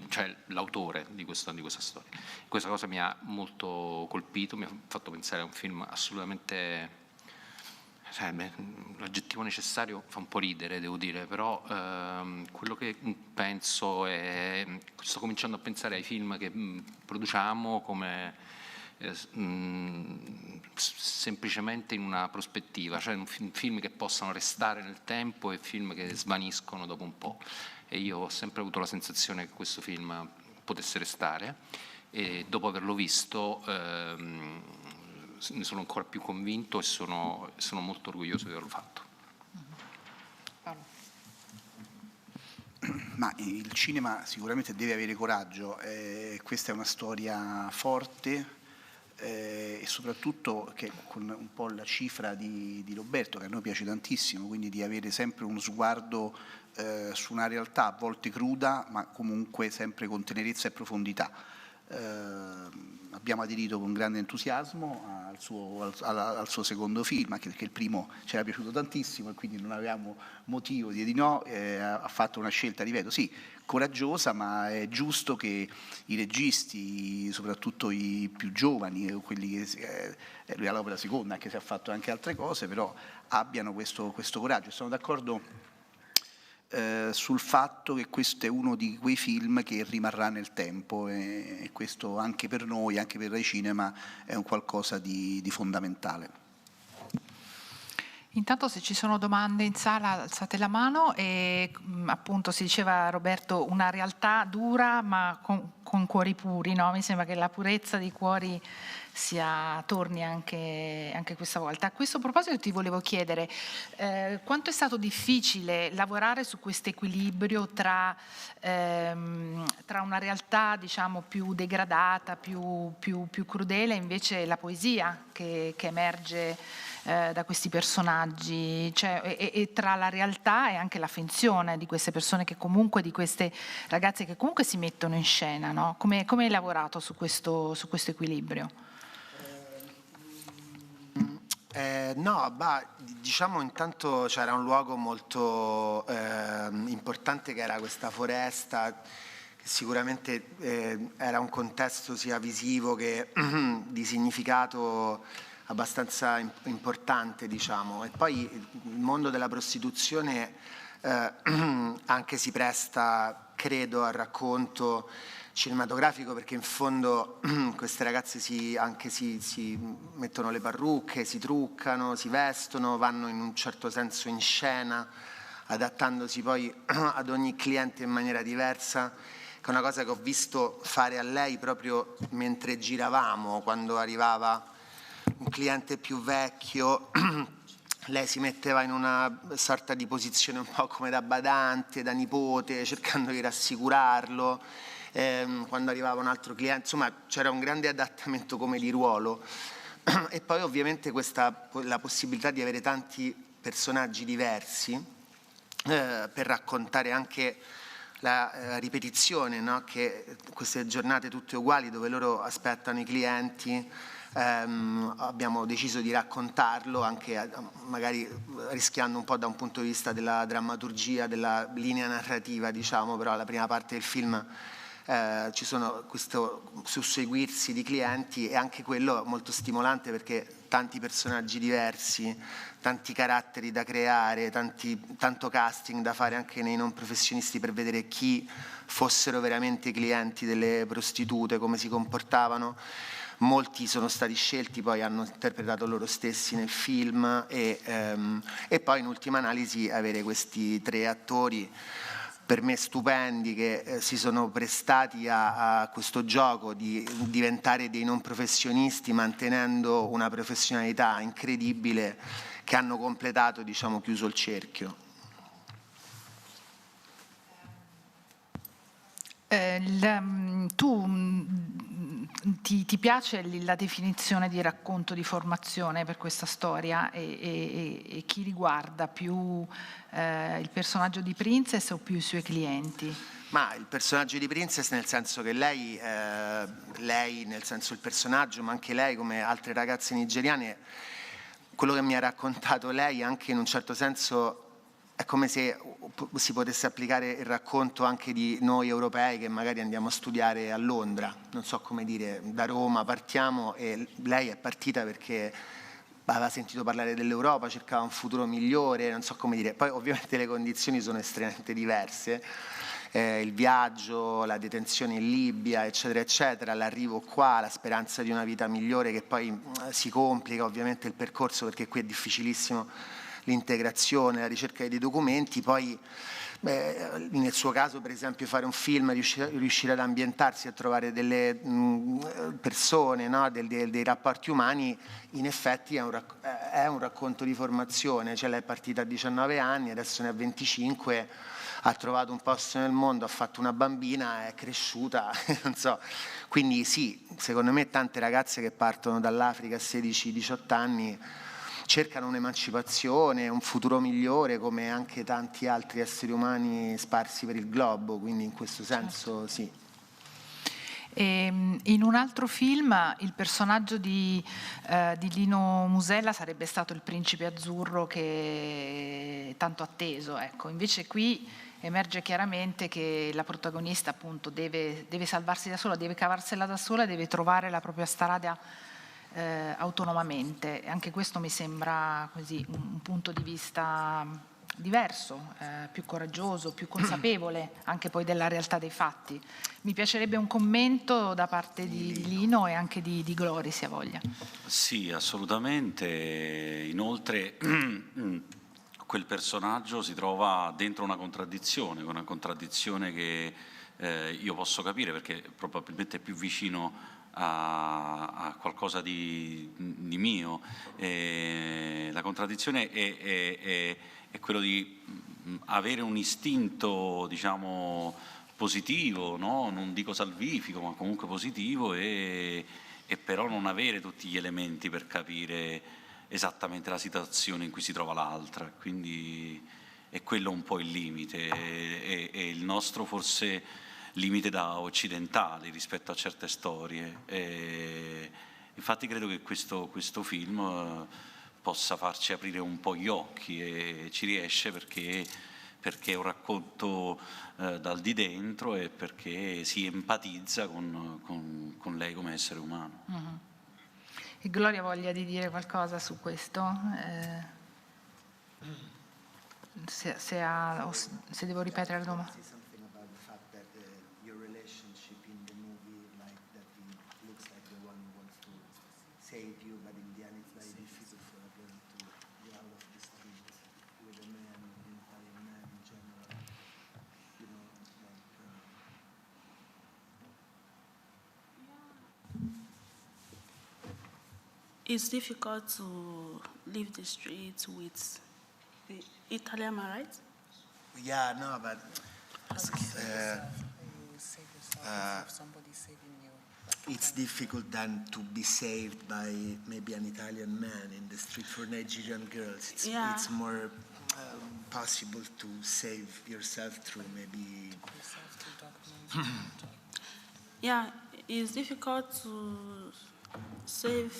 cioè l'autore di questa storia. Questa cosa mi ha molto colpito, mi ha fatto pensare a un film assolutamente, l'aggettivo necessario fa un po' ridere, devo dire, però quello che penso è, sto cominciando a pensare ai film che produciamo come semplicemente in una prospettiva, cioè film che possano restare nel tempo e film che svaniscono dopo un po'. E io ho sempre avuto la sensazione che questo film potesse restare, e dopo averlo visto ne sono ancora più convinto e sono molto orgoglioso di averlo fatto. Ma il cinema sicuramente deve avere coraggio, questa è una storia forte, e soprattutto che con un po' la cifra di Roberto, che a noi piace tantissimo, quindi di avere sempre uno sguardo su una realtà a volte cruda, ma comunque sempre con tenerezza e profondità. Abbiamo aderito con grande entusiasmo al suo secondo film, anche perché il primo ci era piaciuto tantissimo e quindi non avevamo motivo di dire no. Ha fatto una scelta, ripeto, sì, coraggiosa, ma è giusto che i registi, soprattutto i più giovani, quelli che lui ha l'opera seconda, anche se ha fatto anche altre cose, però abbiano questo coraggio. Sono d'accordo sul fatto che questo è uno di quei film che rimarrà nel tempo, e questo anche per noi, anche per il cinema, è un qualcosa di fondamentale. Intanto, se ci sono domande in sala, alzate la mano. E appunto, si diceva, Roberto, una realtà dura ma con cuori puri, no? Mi sembra che la purezza dei cuori torni anche questa volta. A questo proposito ti volevo chiedere quanto è stato difficile lavorare su questo equilibrio tra una realtà, diciamo, più degradata, più crudele, e invece la poesia che emerge da questi personaggi, cioè, e tra la realtà e anche la finzione di queste persone, che comunque, di queste ragazze che comunque si mettono in scena, no? Come hai lavorato su questo equilibrio? Diciamo, intanto c'era un luogo molto importante, che era questa foresta, che sicuramente era un contesto sia visivo che di significato abbastanza importante, diciamo. E poi il mondo della prostituzione anche si presta, credo, al racconto cinematografico, perché in fondo queste ragazze si mettono le parrucche, si truccano, si vestono, vanno in un certo senso in scena, adattandosi poi ad ogni cliente in maniera diversa, che è una cosa che ho visto fare a lei proprio mentre giravamo. Quando arrivava un cliente più vecchio, lei si metteva in una sorta di posizione un po' come da badante, da nipote, cercando di rassicurarlo. Quando arrivava un altro cliente, insomma, c'era un grande adattamento come di ruolo. E poi ovviamente la possibilità di avere tanti personaggi diversi per raccontare anche la ripetizione, no? Che queste giornate tutte uguali, dove loro aspettano i clienti, abbiamo deciso di raccontarlo anche magari rischiando un po' da un punto di vista della drammaturgia, della linea narrativa, diciamo. Però la prima parte del film ci sono questo susseguirsi di clienti, e anche quello molto stimolante, perché tanti personaggi diversi, tanti caratteri da creare, tanto casting da fare anche nei non professionisti per vedere chi fossero veramente i clienti delle prostitute, come si comportavano. Molti sono stati scelti, poi hanno interpretato loro stessi nel film, e poi in ultima analisi avere questi 3 attori per me stupendi, che si sono prestati a questo gioco di diventare dei non professionisti mantenendo una professionalità incredibile, che hanno completato, diciamo, chiuso il cerchio. Ti piace la definizione di racconto di formazione per questa storia, e chi riguarda più il personaggio di Princess o più i suoi clienti? Ma il personaggio di Princess, nel senso che lei nel senso il personaggio, ma anche lei, come altre ragazze nigeriane, quello che mi ha raccontato lei anche in un certo senso è come se si potesse applicare il racconto anche di noi europei che magari andiamo a studiare a Londra, non so come dire, da Roma partiamo e lei è partita perché aveva sentito parlare dell'Europa, cercava un futuro migliore, non so come dire, poi ovviamente le condizioni sono estremamente diverse, il viaggio, la detenzione in Libia, eccetera, eccetera, l'arrivo qua, la speranza di una vita migliore che poi si complica ovviamente il percorso perché qui è difficilissimo l'integrazione, la ricerca dei documenti, poi nel suo caso per esempio fare un film, riuscire ad ambientarsi, a trovare delle persone, no? dei rapporti umani, in effetti è un racconto di formazione, cioè lei è partita a 19 anni, adesso ne ha 25, ha trovato un posto nel mondo, ha fatto una bambina, è cresciuta, non so, quindi sì, secondo me tante ragazze che partono dall'Africa a 16-18 anni cercano un'emancipazione, un futuro migliore, come anche tanti altri esseri umani sparsi per il globo, quindi in questo senso sì. In un altro film il personaggio di Lino Musella sarebbe stato il principe azzurro che è tanto atteso, ecco. Invece qui emerge chiaramente che la protagonista appunto deve salvarsi da sola, deve cavarsela da sola, deve trovare la propria strada autonomamente. Anche questo mi sembra così un punto di vista diverso, più coraggioso, più consapevole anche poi della realtà dei fatti. Mi piacerebbe un commento da parte di Lino e anche di Glory, se ha voglia. Sì, assolutamente. Inoltre quel personaggio si trova dentro una contraddizione che io posso capire perché probabilmente è più vicino a qualcosa di mio. La contraddizione è quello di avere un istinto, diciamo, positivo, no? Non dico salvifico, ma comunque positivo, e però non avere tutti gli elementi per capire esattamente la situazione in cui si trova l'altra. Quindi è quello un po' il limite, e il nostro forse limite da occidentali rispetto a certe storie. Infatti credo che questo film possa farci aprire un po' gli occhi, e ci riesce perché è un racconto dal di dentro e perché si empatizza con lei come essere umano. Mm-hmm. E Gloria voglia di dire qualcosa su questo? Se devo ripetere la domanda. It's difficult to leave the streets with the Italian, right? Yeah, no, but it's difficult then to be saved by maybe an Italian man in the street. For Nigerian girls, it's more possible to save yourself through maybe. Yeah, it's difficult to save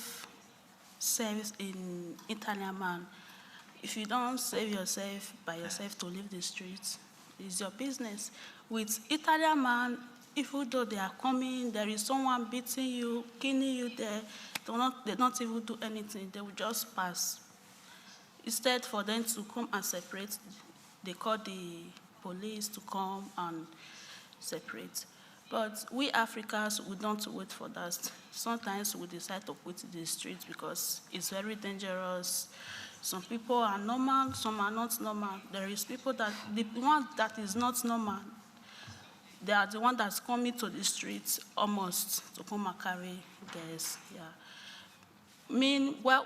in Italian man. If you don't save yourself by yourself to leave the streets, it's your business. With Italian man, even though they are coming, there is someone beating you, killing you there, they don't even do anything, they will just pass. Instead for them to come and separate, they call the police to come and separate. But we Africans, we don't wait for that. Sometimes we decide to quit the streets because it's very dangerous. Some people are normal, some are not normal. There is people that, the one that is not normal, they are the one that's coming to the streets almost to come and carry gas. Yeah.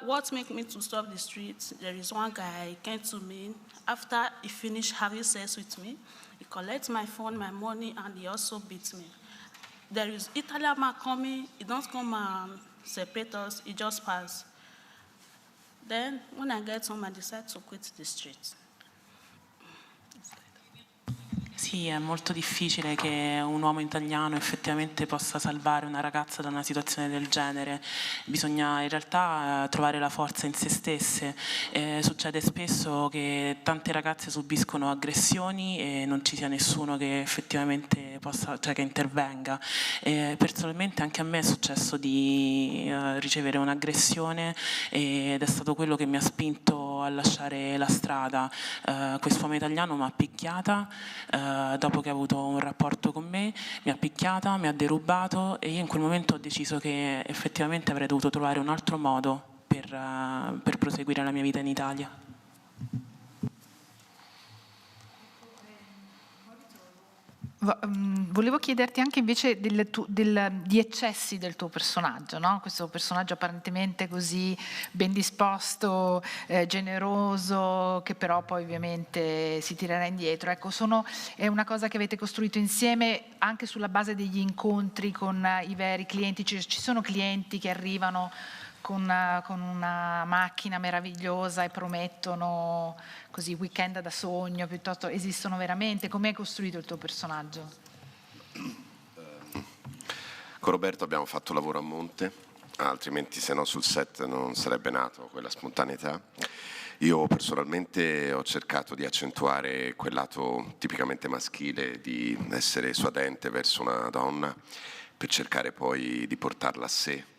What made me to stop the streets? There is one guy came to me after he finished having sex with me. He collects my phone, my money, and he also beats me. There is Italian man coming, he don't come and separate us, he just pass. Then, when I get home, I decide to quit the street. Sì, Sì, è molto difficile che un uomo italiano effettivamente possa salvare una ragazza da una situazione del genere. Bisogna in realtà trovare la forza in se stesse. Succede spesso che tante ragazze subiscono aggressioni e non ci sia nessuno che effettivamente possa, cioè che intervenga. Personalmente anche a me è successo di ricevere un'aggressione ed è stato quello che mi ha spinto a lasciare la strada. Quest'uomo italiano mi ha picchiata dopo che ha avuto un rapporto con me, mi ha picchiata, mi ha derubato e io in quel momento ho deciso che effettivamente avrei dovuto trovare un altro modo per proseguire la mia vita in Italia. Volevo chiederti anche invece di eccessi del tuo personaggio, no? Questo personaggio apparentemente così ben disposto, generoso, che però poi ovviamente si tirerà indietro. Ecco, è una cosa che avete costruito insieme anche sulla base degli incontri con i veri clienti. Ci sono clienti che arrivano con una macchina meravigliosa e promettono così weekend da sogno, piuttosto esistono veramente? Come hai costruito il tuo personaggio? Con Roberto abbiamo fatto lavoro a monte, altrimenti se no sul set non sarebbe nato quella spontaneità. Io personalmente ho cercato di accentuare quel lato tipicamente maschile, di essere suadente verso una donna, per cercare poi di portarla a sé.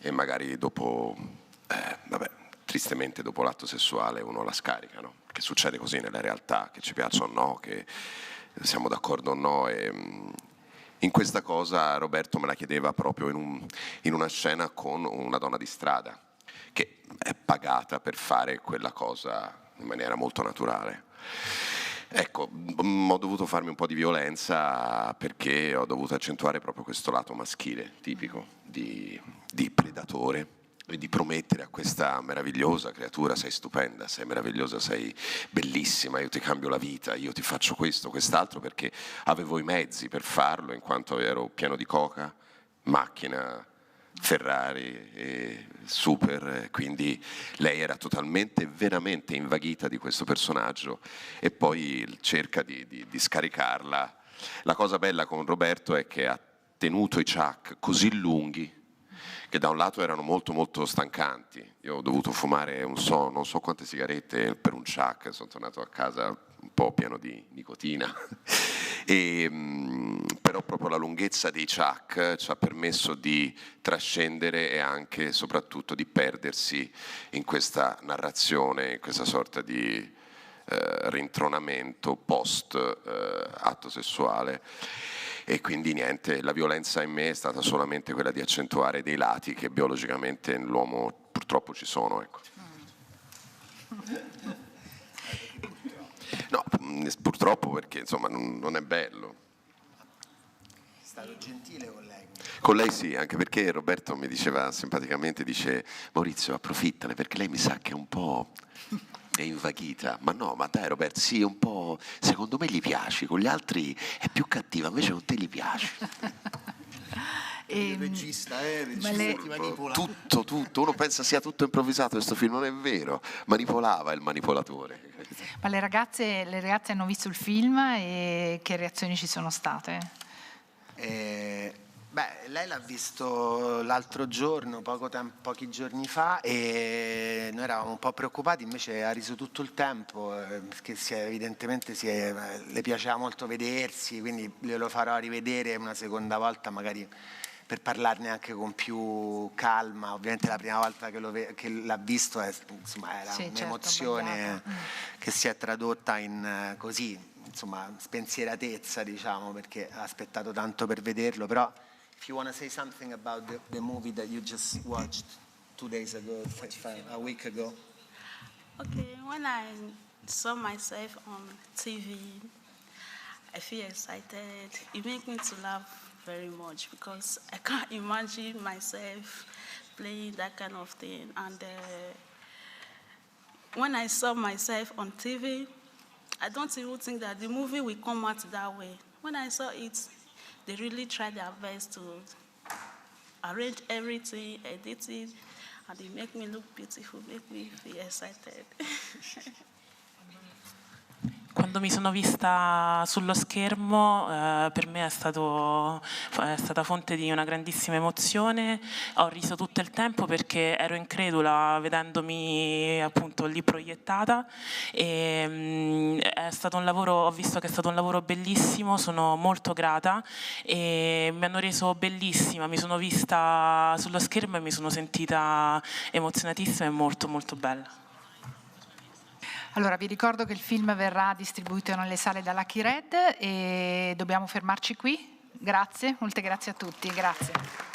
E magari dopo, tristemente dopo l'atto sessuale uno la scarica, no? Che succede così nella realtà, che ci piaccia o no, che siamo d'accordo o no. E in questa cosa Roberto me la chiedeva proprio in una scena con una donna di strada, che è pagata per fare quella cosa in maniera molto naturale. Ecco, ho dovuto farmi un po' di violenza perché ho dovuto accentuare proprio questo lato maschile, tipico di predatore, e di promettere a questa meravigliosa creatura: sei stupenda, sei meravigliosa, sei bellissima, io ti cambio la vita, io ti faccio questo, quest'altro, perché avevo i mezzi per farlo, in quanto ero pieno di coca, macchina, Ferrari e super, quindi lei era totalmente, veramente invaghita di questo personaggio e poi cerca di scaricarla. La cosa bella con Roberto è che ha tenuto i chuck così lunghi che da un lato erano molto molto stancanti. Io ho dovuto fumare non so quante sigarette per un chuck, sono tornato a casa un po' pieno di nicotina. Però proprio la lunghezza dei chuck ci ha permesso di trascendere e anche e soprattutto di perdersi in questa narrazione, in questa sorta di rintronamento post atto sessuale. E quindi niente, la violenza in me è stata solamente quella di accentuare dei lati che biologicamente nell'uomo purtroppo ci sono, ecco. No, purtroppo, perché insomma non è bello. È stato gentile con lei. Con lei sì, anche perché Roberto mi diceva simpaticamente, dice: Maurizio, approfittane, perché lei mi sa che è un po' è invaghita. Ma no, ma dai Roberto, sì, un po', secondo me gli piaci, con gli altri è più cattiva, invece con te gli piaci. Il regista ti manipola. Tutto, uno pensa sia tutto improvvisato, questo film non è vero, manipolava il manipolatore. Ma le ragazze hanno visto il film e che reazioni ci sono state? Lei l'ha visto l'altro giorno, pochi giorni fa, e noi eravamo un po' preoccupati, invece ha riso tutto il tempo, perché evidentemente le piaceva molto vedersi, quindi glielo farò rivedere una seconda volta, magari per parlarne anche con più calma. Ovviamente la prima volta che l'ha visto era un'emozione che si è tradotta in così, insomma, spensieratezza, diciamo, perché ha aspettato tanto per vederlo. Però if you want to say something about the movie that you just watched 2 days ago, a week ago. Okay, when I saw myself on TV, I feel excited. It makes me to laugh very much because I can't imagine myself playing that kind of thing. And when I saw myself on TV, I don't even think that the movie will come out that way. When I saw it, they really tried their best to arrange everything, edit it, and they make me look beautiful, make me feel excited. quando mi sono vista sullo schermo per me è stata fonte di una grandissima emozione, ho riso tutto il tempo perché ero incredula vedendomi appunto lì proiettata e è stato un lavoro, ho visto che è stato un lavoro bellissimo, sono molto grata e mi hanno reso bellissima, mi sono vista sullo schermo e mi sono sentita emozionatissima e molto molto bella. Allora, vi ricordo che il film verrà distribuito nelle sale da Lucky Red e dobbiamo fermarci qui. Grazie, molte grazie a tutti. Grazie.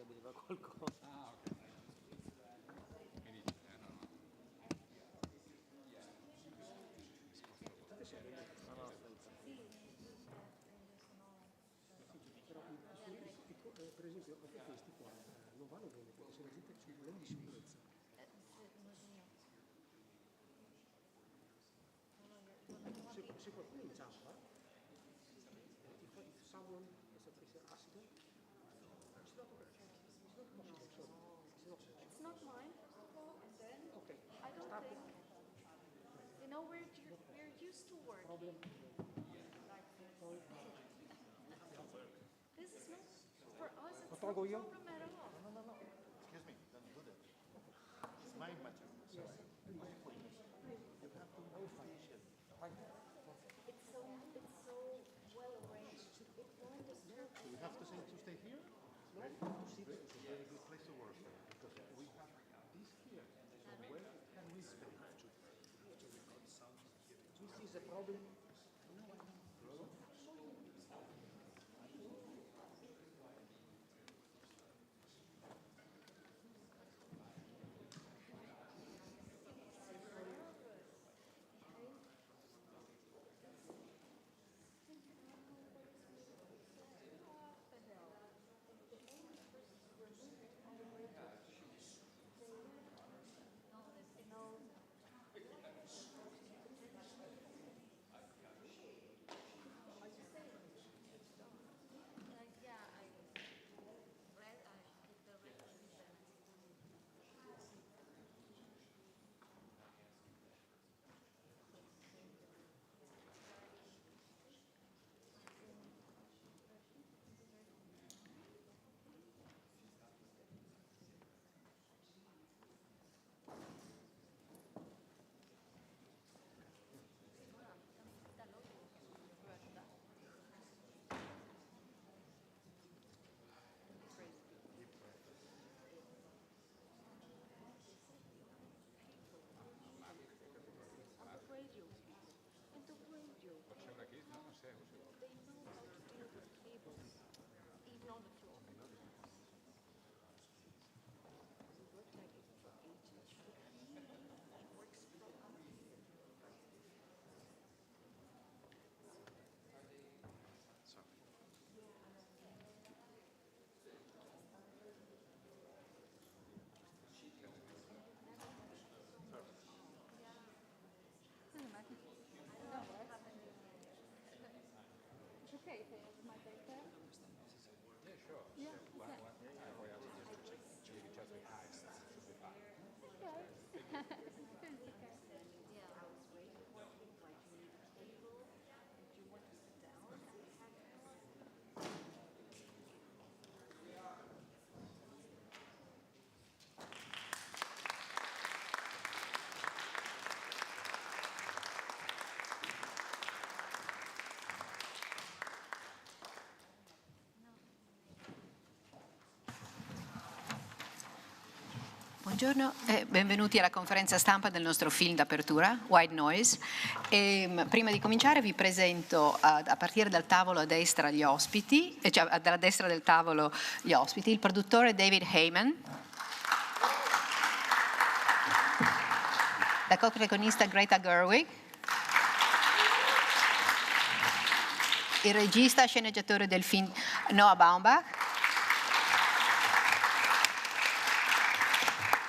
cadeva qualcosa. Ah, ok. Per esempio, anche questi qua non vanno bene perché se la gente ha problemi di sicurezza. Se qualcuno inciampa, if someone has a face accident, it's not possible. It's not mine, first of all, and then I don't think, you know, we're used to work like this. This is not, for us, it's no problem at all. No. Excuse me, don't do that. It's my matter. You have to know It's so well arranged. It won't disturb us. You have to say to stay here? No, it's a very good place to work because we have this here. So where can we stay? This is a problem. Buongiorno e benvenuti alla conferenza stampa del nostro film d'apertura, White Noise. Prima di cominciare vi presento a partire dal tavolo a destra gli ospiti, cioè dalla destra del tavolo gli ospiti, il produttore David Heyman, la co-protagonista Greta Gerwig, il regista e sceneggiatore del film Noah Baumbach,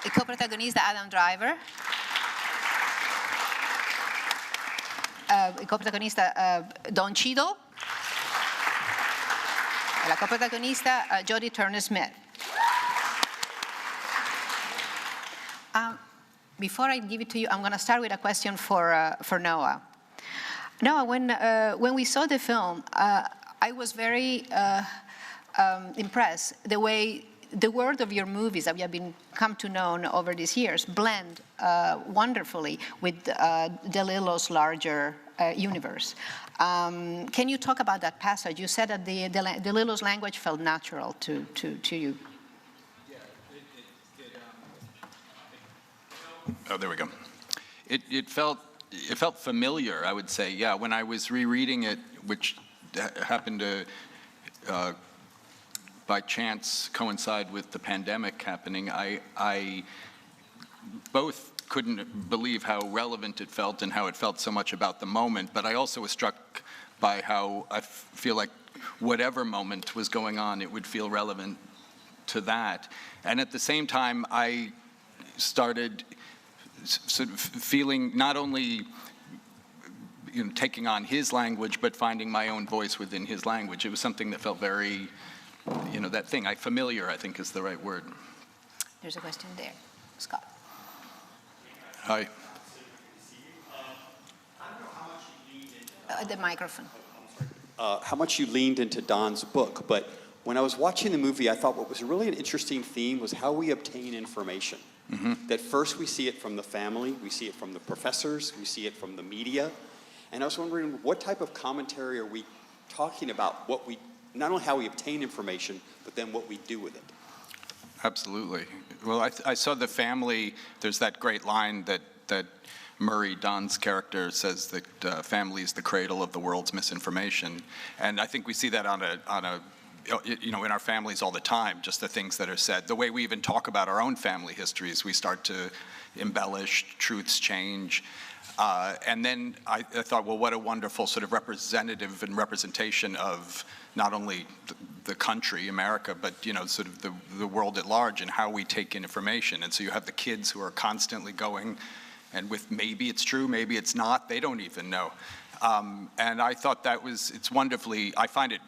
il coprotagonista Adam Driver, il coprotagonista Don Cheadle e la coprotagonista Jodie Turner-Smith. Before I give it to you, I'm going to start with a question for Noah. Noah, when we saw the film, I was very impressed the way the world of your movies that we have come to know over these years blend wonderfully with DeLillo's larger universe. Can you talk about that passage? You said that DeLillo's language felt natural to you. Oh, there we go. It felt familiar, I would say. Yeah, when I was rereading it, which happened to by chance coincide with the pandemic happening. I both couldn't believe how relevant it felt and how it felt so much about the moment, but I also was struck by how I feel like whatever moment was going on, it would feel relevant to that. And at the same time, I started sort of feeling not only taking on his language, but finding my own voice within his language. It was something that felt very, that thing, familiar, I think is the right word. There's a question there. Scott. Hi. The microphone. How much you leaned into Don's book, but when I was watching the movie, I thought what was really an interesting theme was how we obtain information. Mm-hmm. That first we see it from the family, we see it from the professors, we see it from the media. And I was wondering, what type of commentary are we talking about? Not only how we obtain information, but then what we do with it. Absolutely. Well, I saw the family. There's that great line that Murray, Don's character, says that family is the cradle of the world's misinformation, and I think we see that on a in our families all the time. Just the things that are said, the way we even talk about our own family histories, we start to embellish, truths change. And then I thought, well, what a wonderful sort of representative and representation of not only the country, America, but sort of the world at large and how we take in information. And so you have the kids who are constantly going, and with maybe it's true, maybe it's not, they don't even know. And I thought it's wonderfully, I found it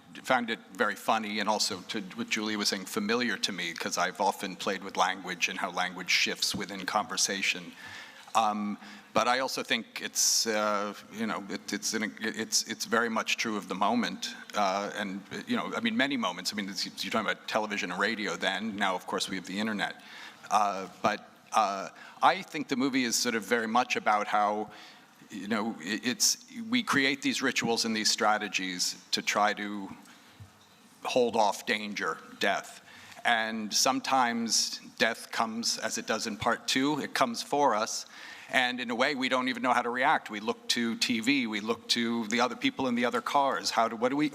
very funny, and also what Julie was saying, familiar to me, because I've often played with language and how language shifts within conversation. But I also think it's very much true of the moment, and many moments. I mean, you're talking about television and radio then. Now, of course, we have the internet. But I think the movie is sort of very much about how, we create these rituals and these strategies to try to hold off danger, death. And sometimes death comes, as it does in part 2, it comes for us. And in a way, we don't even know how to react. We look to TV, we look to the other people in the other cars. How do we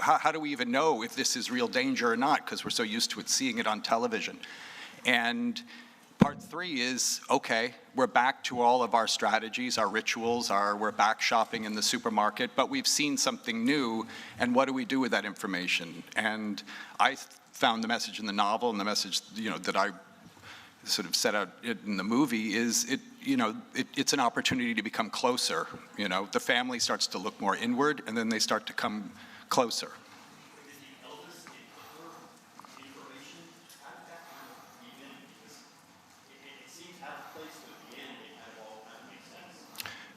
even know if this is real danger or not? Because we're so used to seeing it on television. And part 3 is, okay, we're back to all of our strategies, our rituals, we're back shopping in the supermarket, but we've seen something new, and what do we do with that information? And I found the message in the novel, and the message that I sort of set out in the movie is it's an opportunity to become closer. The family starts to look more inward, and then they start to come closer.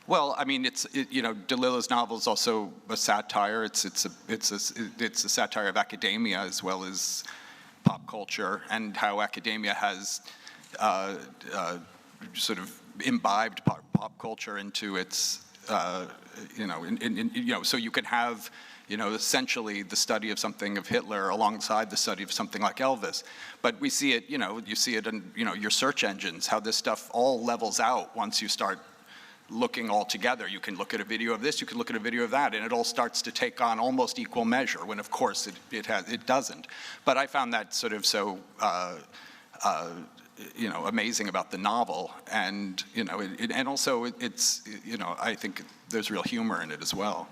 Well, I mean, DeLillo's novel is also a satire. It's a satire of academia as well as pop culture, and how academia has sort of imbibed pop culture into its, so you can have, essentially the study of something of Hitler alongside the study of something like Elvis. But we see it, you see it in, your search engines, how this stuff all levels out once you start looking all together. You can look at a video of this, you can look at a video of that, and it all starts to take on almost equal measure, when of course it doesn't. But I found that sort of so amazing about the novel, and and also it's I think there's real humor in it as well.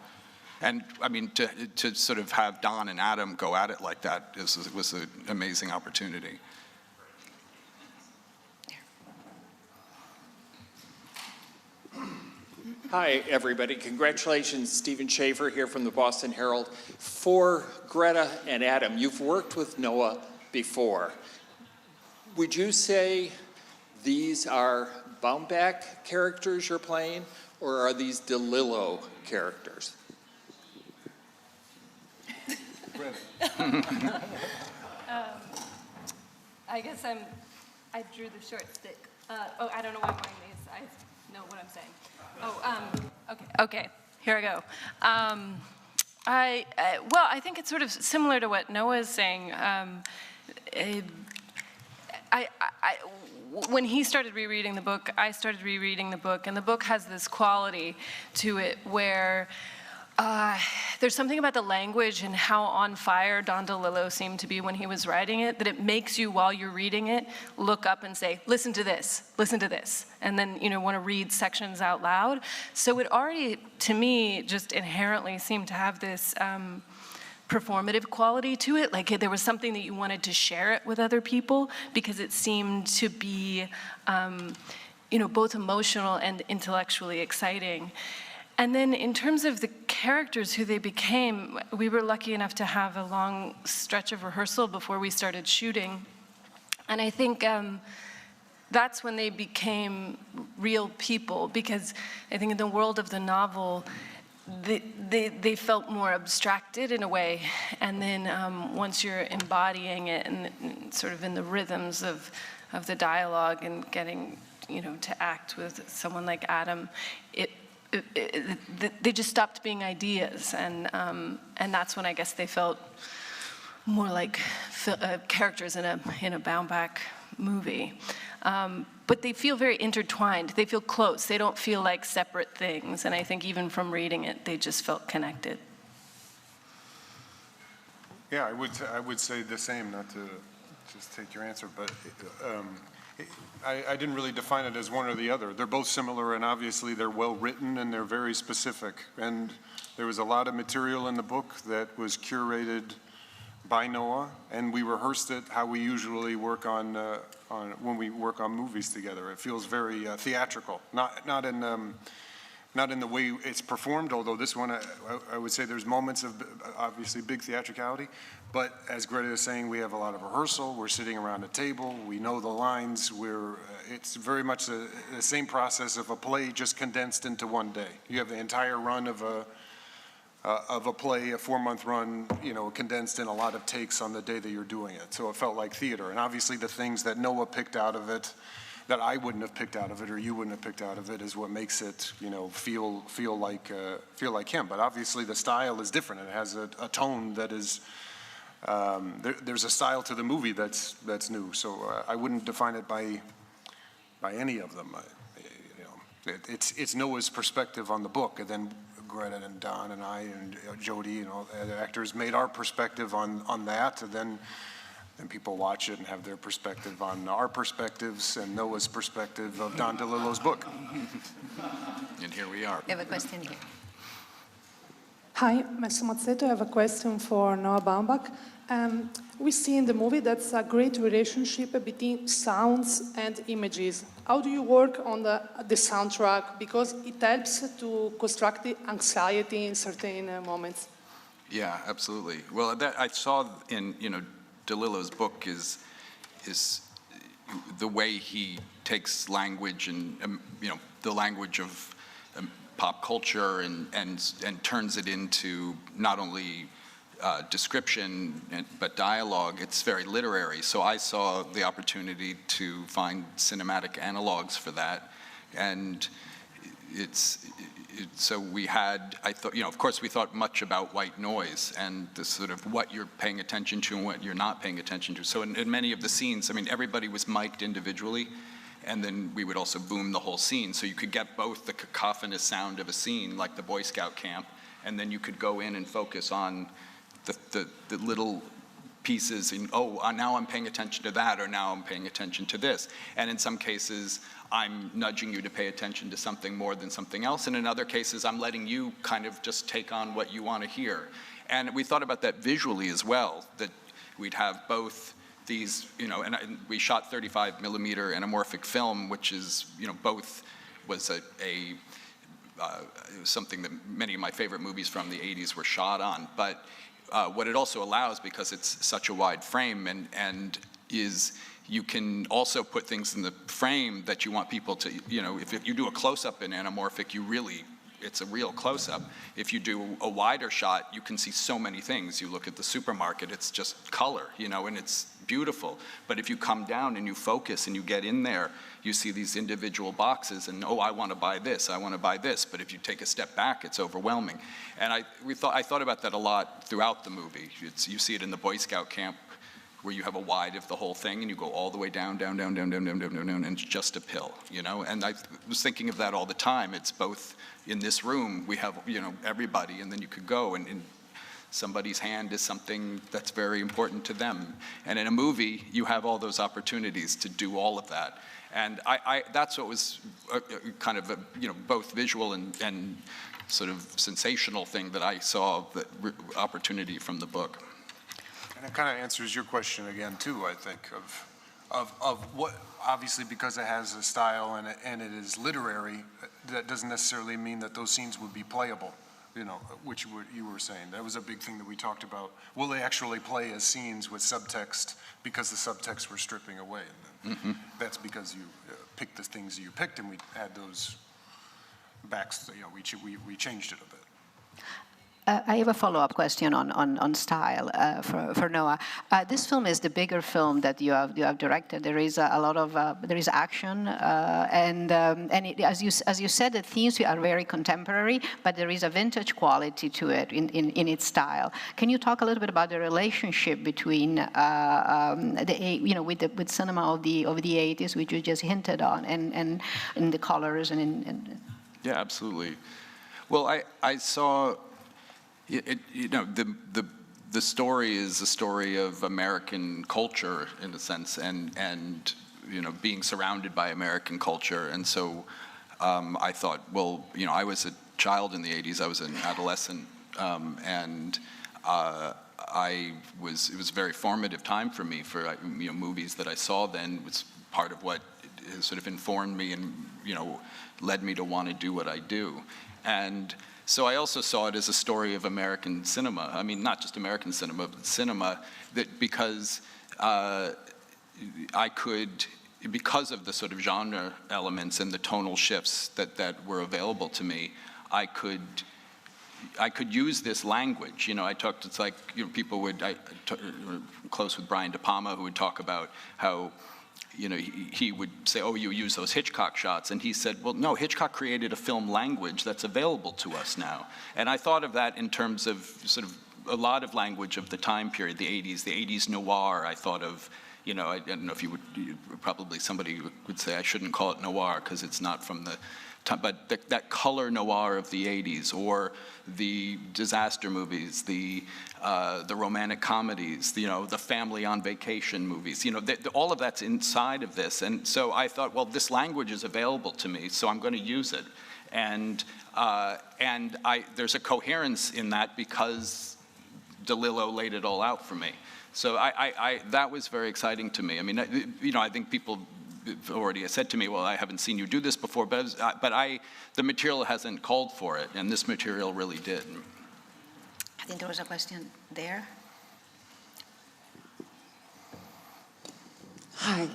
And I mean, to sort of have Don and Adam go at it like that was an amazing opportunity. Hi, everybody. Congratulations, Stephen Schaefer here from the Boston Herald. For Greta and Adam, you've worked with Noah before. Would you say these are Baumbach characters you're playing, or are these DeLillo characters? I guess I drew the short stick. I don't know why I'm wearing these. I know what I'm saying. Okay, here I go. Well, I think it's sort of similar to what Noah is saying. When he started rereading the book, I started rereading the book, and the book has this quality to it where There's something about the language and how on fire Don DeLillo seemed to be when he was writing it, that it makes you, while you're reading it, look up and say, listen to this, and then, you know, want to read sections out loud. So it already, to me, just inherently seemed to have this performative quality to it, like there was something that you wanted to share it with other people, because it seemed to be, you know, both emotional and intellectually exciting. And then in terms of the characters, who they became, we were lucky enough to have a long stretch of rehearsal before we started shooting. And I think that's when they became real people, because I think in the world of the novel, they felt more abstracted in a way. And then once you're embodying it and sort of in the rhythms of the dialogue and getting, you know, to act with someone like Adam, they just stopped being ideas, and that's when I guess they felt more like characters in a Baumbach movie. But they feel very intertwined. They feel close. They don't feel like separate things. And I think even from reading it, they just felt connected. Yeah, I would say the same. Not to just take your answer, but. I didn't really define it as one or the other. They're both similar, and obviously they're well written and they're very specific. And there was a lot of material in the book that was curated by Noah, and we rehearsed it how we usually work on when we work on movies together. It feels very theatrical, not in the way it's performed. Although this one, I would say there's moments of obviously big theatricality. But as Greta is saying, we have a lot of rehearsal. We're sitting around a table. We know the lines. It's very much the same process of a play just condensed into one day. You have the entire run of a play, a 4-month run, you know, condensed in a lot of takes on the day that you're doing it. So it felt like theater. And obviously the things that Noah picked out of it, that I wouldn't have picked out of it or you wouldn't have picked out of it, is what makes it, you know, feel like him. But obviously the style is different. It has a tone that is. There's a style to the movie that's new, so I wouldn't define it by any of them. You know, it's Noah's perspective on the book, and then Greta and Don and I and Jody and all the actors made our perspective on that, and then people watch it and have their perspective on our perspectives and Noah's perspective of Don DeLillo's book. And here we are. We have a question here. Hi, Mr. Mazzetto. I have a question for Noah Baumbach. We see in the movie that's a great relationship between sounds and images. How do you work on the soundtrack? Because it helps to construct the anxiety in certain moments. Yeah, absolutely. Well, that I saw in, you know, DeLillo's book is the way he takes language and, you know, the language of pop culture and turns it into not only description but dialogue. It's very literary. So I saw the opportunity to find cinematic analogs for that, and so we had, I thought, you know, of course we thought much about white noise and the sort of what you're paying attention to and what you're not paying attention to. So in many of the scenes, I mean, everybody was mic'd individually, and then we would also boom the whole scene. So you could get both the cacophonous sound of a scene, like the Boy Scout camp, and then you could go in and focus on the little pieces in, now I'm paying attention to that, or now I'm paying attention to this. And in some cases, I'm nudging you to pay attention to something more than something else. And in other cases, I'm letting you kind of just take on what you want to hear. And we thought about that visually as well, that we'd have both these, you know, and we shot 35 millimeter anamorphic film, which is, you know, both was something that many of my favorite movies from the 80s were shot on. But what it also allows, because it's such a wide frame, and is you can also put things in the frame that you want people to, you know, if you do a close-up in anamorphic, it's a real close-up. If you do a wider shot, you can see so many things. You look at the supermarket, it's just color, you know, and it's beautiful. But if you come down and you focus and you get in there, you see these individual boxes and, I want to buy this, I want to buy this. But if you take a step back, it's overwhelming. And I thought about that a lot throughout the movie. You see it in the Boy Scout camp where you have a wide of the whole thing and you go all the way down, down, down, down, down, down, down, down, down, and it's just a pill, you know? And I was thinking of that all the time. It's both in this room, we have, you know, everybody, and then you could go and somebody's hand is something that's very important to them. And in a movie, you have all those opportunities to do all of that. And that's what was kind of a, you know, both visual and sort of sensational thing that I saw, the opportunity from the book. And it kind of answers your question again too, I think, of what, obviously because it has a style and it is literary, that doesn't necessarily mean that those scenes would be playable, you know, which you were saying. That was a big thing that we talked about. Will they actually play as scenes with subtext because the subtext we're stripping away? And then that's because you picked the things that you picked and we had those backs, you know, we changed it a bit. I have a follow-up question on style for Noah. This film is the bigger film that you have directed. There is a lot of there is action, and as you said, the themes are very contemporary, but there is a vintage quality to it in its style. Can you talk a little bit about the relationship between with cinema of the 80s, which you just hinted on, and in the colors and in Yeah, absolutely. Well, I saw. You know, the story is a story of American culture in a sense, and you know, being surrounded by American culture. And so I thought, well, you know, I was a child in the 80s. I was an adolescent, and it was a very formative time for me. For, you know, movies that I saw then was part of what sort of informed me and, you know, led me to want to do what I do. And so I also saw it as a story of American cinema. I mean, not just American cinema, but cinema, that because because of the sort of genre elements and the tonal shifts that were available to me, I could use this language. You know, it's like, you know, people would, close with Brian De Palma, who would talk about how, you know, he would say, oh, you use those Hitchcock shots. And he said, well, no, Hitchcock created a film language that's available to us now. And I thought of that in terms of sort of a lot of language of the time period, the 80s noir. I thought of, you know, I don't know if you would, probably somebody would say I shouldn't call it noir because it's not from the time, but that color noir of the 80s, or the disaster movies, the romantic comedies, you know, the family on vacation movies, you know, all of that's inside of this. And so I thought, well, this language is available to me, so I'm going to use it. And there's a coherence in that because DeLillo laid it all out for me. So that was very exciting to me. I mean, you know, I think people already said to me, well, I haven't seen you do this before, but the material hasn't called for it, and this material really did. I think there was a question there. Hi.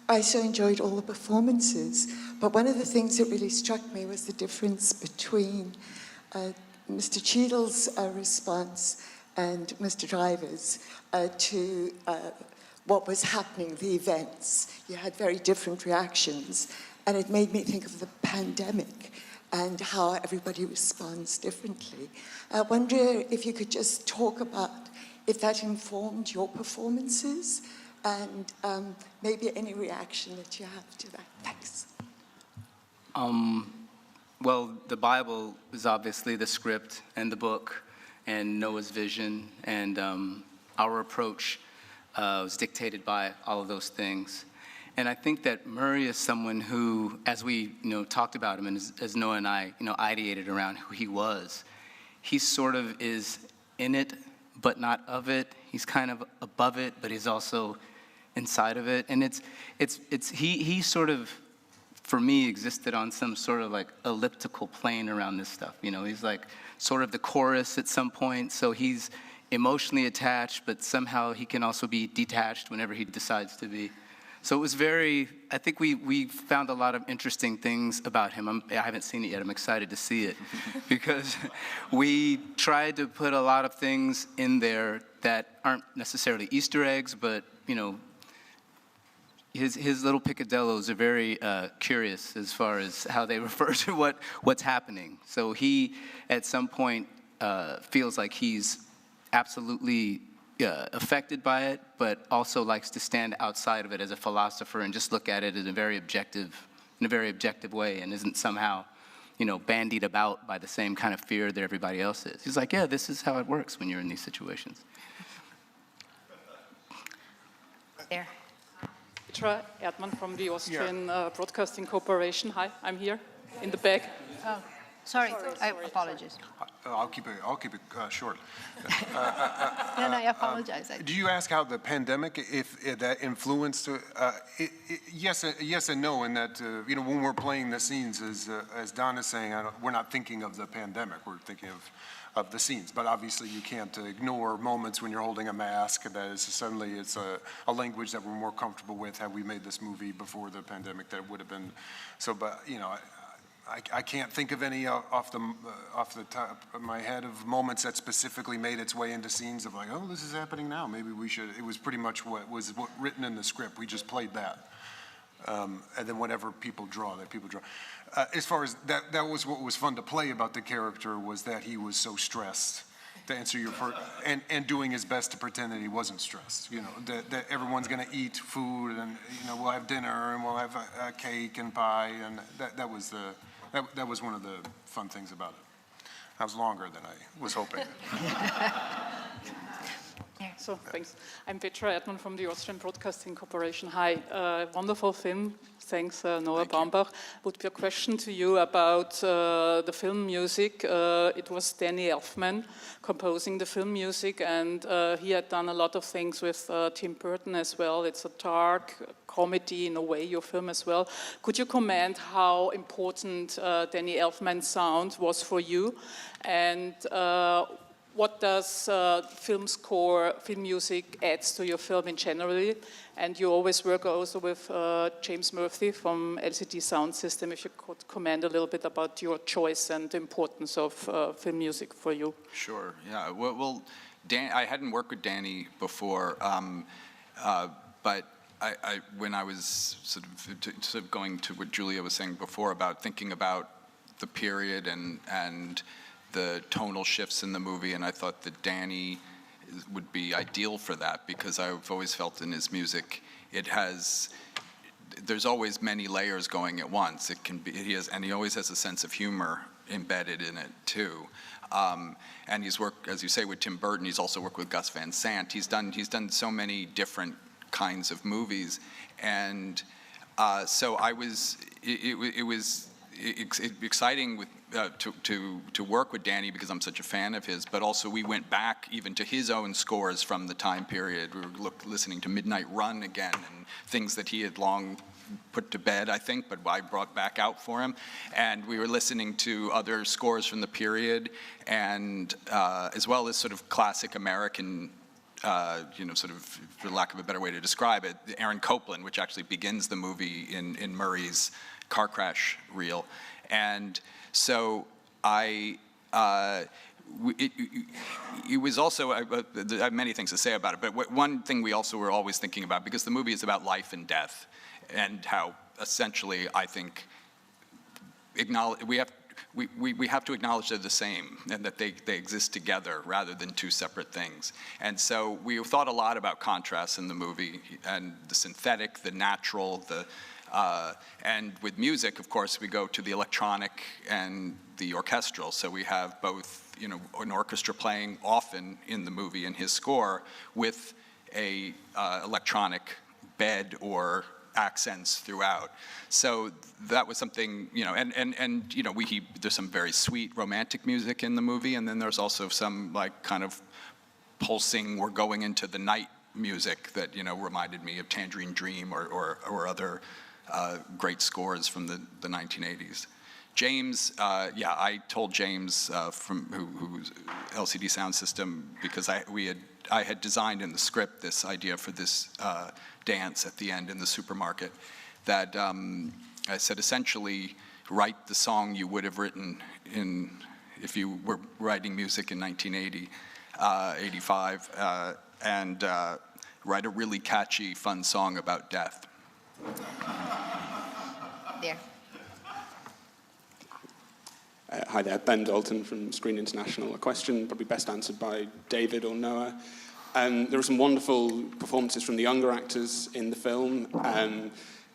I so enjoyed all the performances, but one of the things that really struck me was the difference between Mr. Cheadle's response and Mr. Driver's to what was happening, the events. You had very different reactions, and it made me think of the pandemic and how everybody responds differently. I wonder if you could just talk about if that informed your performances and maybe any reaction that you have to that. Thanks. Well, the Bible is obviously the script and the book and Noah's vision, and our approach was dictated by all of those things. And I think that Murray is someone who, as we talked about him, and as Noah and I ideated around who he was, he sort of is in it, but not of it. He's kind of above it, but he's also inside of it. And he sort of, for me, existed on some sort of like elliptical plane around this stuff. You know, he's like sort of the chorus at some point, so he's emotionally attached, but somehow he can also be detached whenever he decides to be. So it was I think we found a lot of interesting things about him. I haven't seen it yet, I'm excited to see it, because we tried to put a lot of things in there that aren't necessarily Easter eggs, but his little picadillos are very curious as far as how they refer to what's happening. So he, at some point, feels like he's absolutely affected by it, but also likes to stand outside of it as a philosopher and just look at it in a very objective way, and isn't somehow, bandied about by the same kind of fear that everybody else is. He's like, yeah, this is how it works when you're in these situations. There. Petra Erdmann from the Austrian Broadcasting Corporation. Hi, I'm here in the back. Oh, sorry. I apologize. I'll keep it short. No, I apologize. Do you ask how the pandemic, if that influenced? Yes and no. In that when we're playing the scenes, as Don is saying, we're not thinking of the pandemic. We're thinking of the scenes. But obviously, you can't ignore moments when you're holding a mask. That is suddenly it's a language that we're more comfortable with. Had we made this movie before the pandemic, that would have been so. But I can't think of any off the top of my head of moments that specifically made its way into scenes of like, oh, this is happening now. Maybe we should. It was pretty much what was written in the script. We just played that, and then whatever people draw, as far as that was what was fun to play about the character, was that he was so stressed. To answer your and doing his best to pretend that he wasn't stressed. That everyone's going to eat food, and we'll have dinner, and we'll have a cake and pie, and that was one of the fun things about it. That was longer than I was hoping. So, thanks. I'm Petra Erdmann from the Austrian Broadcasting Corporation. Hi, wonderful film. Thanks, Noah Baumbach. Would be a question to you about the film music. It was Danny Elfman composing the film music, and he had done a lot of things with Tim Burton as well. It's a dark comedy in a way, your film as well. Could you comment how important Danny Elfman's sound was for you, and what does film music adds to your film in general? And you always work also with James Murphy from LCD Sound System. If you could comment a little bit about your choice and the importance of film music for you. Sure, yeah. Well, I hadn't worked with Danny before, but when I was sort of going to what Julia was saying before about thinking about the period and the tonal shifts in the movie, and I thought that Danny would be ideal for that, because I've always felt in his music there's always many layers going at once. And he always has a sense of humor embedded in it too. And he's worked, as you say, with Tim Burton. He's also worked with Gus Van Sant. He's done so many different kinds of movies, and so it was exciting to work with Danny, because I'm such a fan of his, but also we went back even to his own scores from the time period. We were listening to Midnight Run again, and things that he had long put to bed, I think, but I brought back out for him. And we were listening to other scores from the period, and as well as sort of classic American, sort of, for lack of a better way to describe it, Aaron Copland, which actually begins the movie in Murray's car crash reel. And so it was also, I have many things to say about it, but one thing we also were always thinking about, because the movie is about life and death, and how essentially, I think, we have to acknowledge they're the same, and that they exist together rather than two separate things. And so we thought a lot about contrasts in the movie, and the synthetic, the natural, and with music, of course, we go to the electronic and the orchestral. So we have both, an orchestra playing often in the movie in his score, with a electronic bed or accents throughout. So that was something, there's some very sweet romantic music in the movie, and then there's also some like kind of pulsing, we're going into the night music that reminded me of Tangerine Dream or other great scores from the 1980s. James, I told James who's LCD Sound System, because I had designed in the script this idea for this dance at the end in the supermarket, that I said essentially write the song you would have written if you were writing music in 1980, 85, and write a really catchy, fun song about death. There. Hi there, Ben Dalton from Screen International. A question probably best answered by David or Noah. There were some wonderful performances from the younger actors in the film,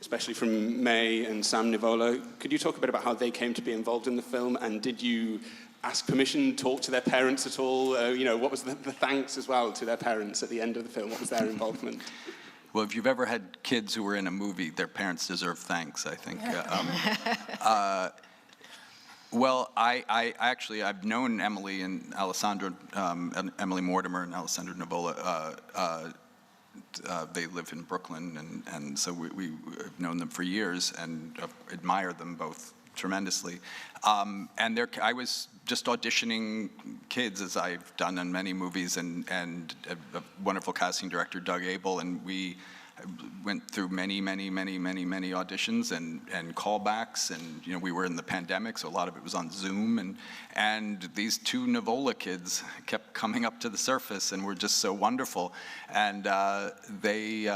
especially from May and Sam Nivola. Could you talk a bit about how they came to be involved in the film, and did you ask permission, talk to their parents at all? You know, what was the thanks as well to their parents at the end of the film? What was their involvement? Well, if you've ever had kids who were in a movie, their parents deserve thanks, I think. Well, I've known Emily and Alessandro, Emily Mortimer and Alessandro Nivola. They live in Brooklyn, and so we've known them for years and admire them both tremendously. And I was just auditioning kids, as I've done in many movies, and a wonderful casting director, Doug Abel, and we went through many auditions and callbacks, and you know, we were in the pandemic, so a lot of it was on Zoom, and these two Nivola kids kept coming up to the surface and were just so wonderful, and they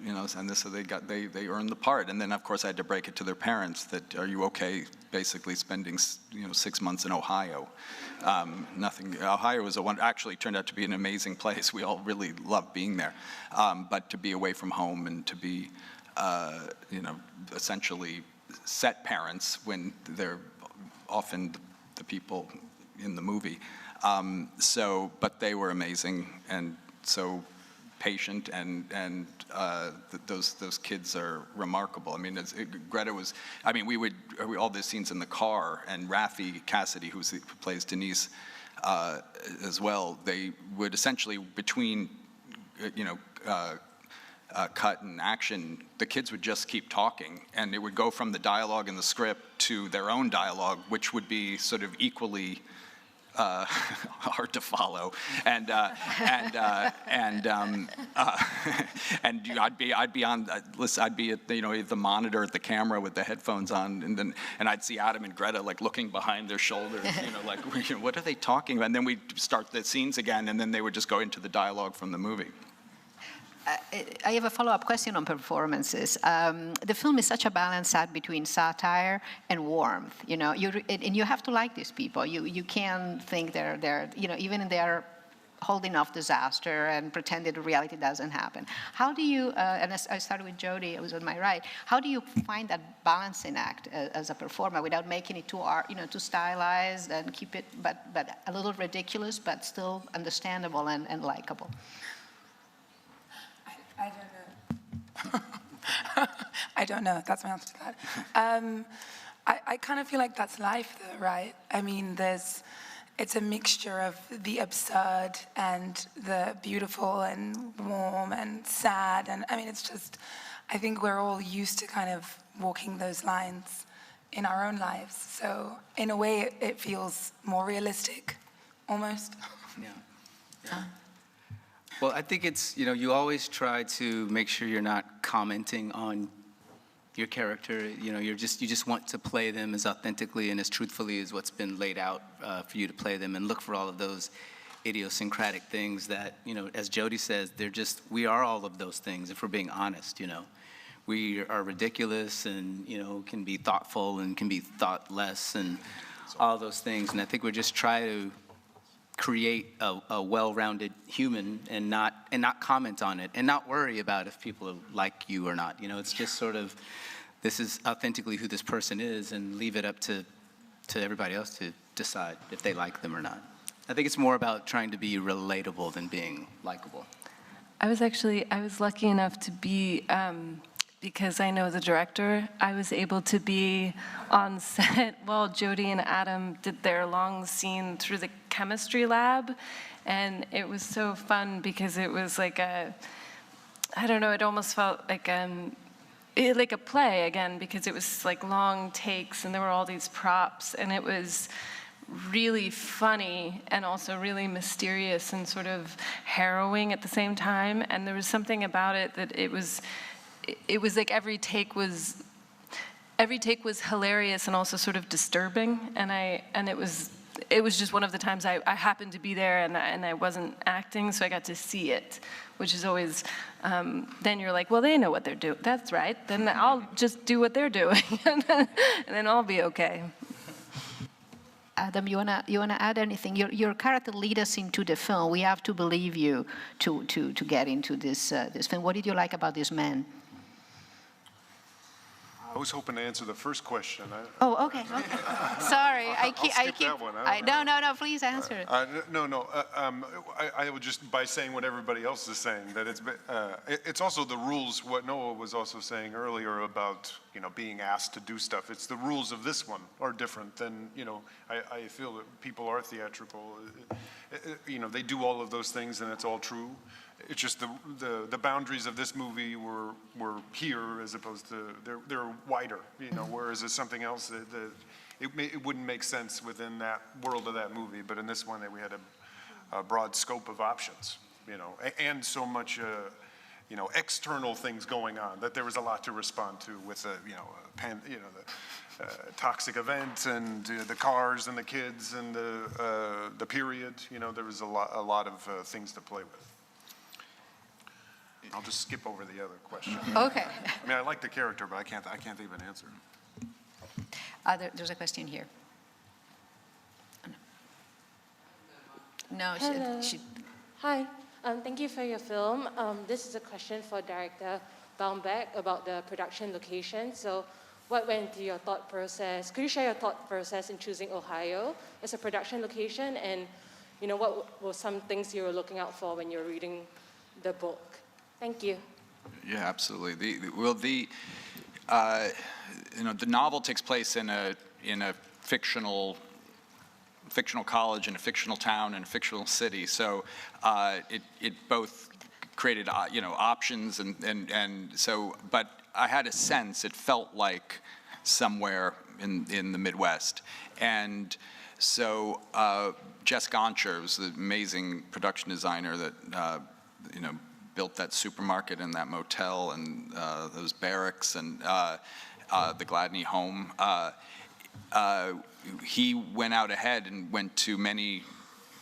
you know, and so they earned the part, and then of course I had to break it to their parents that, are you okay basically spending 6 months in Ohio? Ohio was actually turned out to be an amazing place. We all really loved being there, but to be away from home and to be, you know, essentially set parents when they're often the people in the movie. But they were amazing and so patient, and those kids are remarkable. I mean, Greta was, I mean, all the scenes in the car, and Raffi Cassidy, who plays Denise as well, they would essentially, between, you know, cut and action, the kids would just keep talking, and it would go from the dialogue in the script to their own dialogue, which would be sort of equally hard to follow, and I'd be on, listen, I'd be at the monitor at the camera with the headphones on, and I'd see Adam and Greta like looking behind their shoulders, like what are they talking about? And then we'd start the scenes again, and then they would just go into the dialogue from the movie. I have a follow-up question on performances. The film is such a balanced act between satire and warmth. And you have to like these people. You can't think they're even if they're holding off disaster and pretending reality doesn't happen. How do you? And I started with Jodie. I was on my right. How do you find that balancing act as a performer without making it too too stylized and keep it, but a little ridiculous, but still understandable and likable? I don't know. I don't know. That's my answer to that. I kind of feel like that's life, though, right? I mean, it's a mixture of the absurd and the beautiful and warm and sad. And I mean, it's just, I think we're all used to kind of walking those lines in our own lives. So in a way, it feels more realistic, almost. Yeah. Well, I think it's, you always try to make sure you're not commenting on your character. You just want to play them as authentically and as truthfully as what's been laid out for you to play them, and look for all of those idiosyncratic things that, as Jodie says, we are all of those things if we're being honest, We are ridiculous and, can be thoughtful and can be thoughtless and all those things. And I think we just try to create a well-rounded human and not comment on it and not worry about if people like you or not. It's just sort of, this is authentically who this person is, and leave it up to everybody else to decide if they like them or not. I think it's more about trying to be relatable than being likable. I was lucky enough to be, because I know the director, I was able to be on set while Jodie and Adam did their long scene through the chemistry lab, and it was so fun because it was like I don't know, it almost felt like a play again, because it was like long takes and there were all these props, and it was really funny and also really mysterious and sort of harrowing at the same time. And there was something about it that it was like every take was hilarious and also sort of disturbing, and it was just one of the times I happened to be there and I wasn't acting, so I got to see it, which is always, then you're like, well, they know what they're doing. That's right. Then I'll just do what they're doing, and then I'll be okay. Adam, you wanna add anything? Your character lead us into the film. We have to believe you to get into this film. What did you like about this man? I was hoping to answer the first question. Oh, okay. Sorry, I'll skip that one. No, please answer it. I would just, by saying what everybody else is saying, that it's also the rules, what Noah was also saying earlier about, being asked to do stuff. It's the rules of this one are different than, I feel that people are theatrical. They do all of those things and it's all true. It's just the boundaries of this movie were here as opposed to, they're wider, whereas it's something else that it wouldn't make sense within that world of that movie, but in this one we had a broad scope of options, and so much, external things going on that there was a lot to respond to with the toxic event and the cars and the kids and the period, there was a lot of things to play with. I'll just skip over the other question. Okay. I mean, I like the character, but I can't even answer. There's a question here. No, she. Hi. Thank you for your film. This is a question for Director Baumbach about the production location. So, what went through your thought process? Could you share your thought process in choosing Ohio as a production location, and what were some things you were looking out for when you were reading the book? Thank you. Yeah, absolutely. The novel takes place in a fictional college, in a fictional town, in a fictional city. So it both created options and so. But I had a sense it felt like somewhere in the Midwest, and so Jess Goncher was the amazing production designer that built that supermarket and that motel and those barracks and the Gladney home. He went out ahead and went to many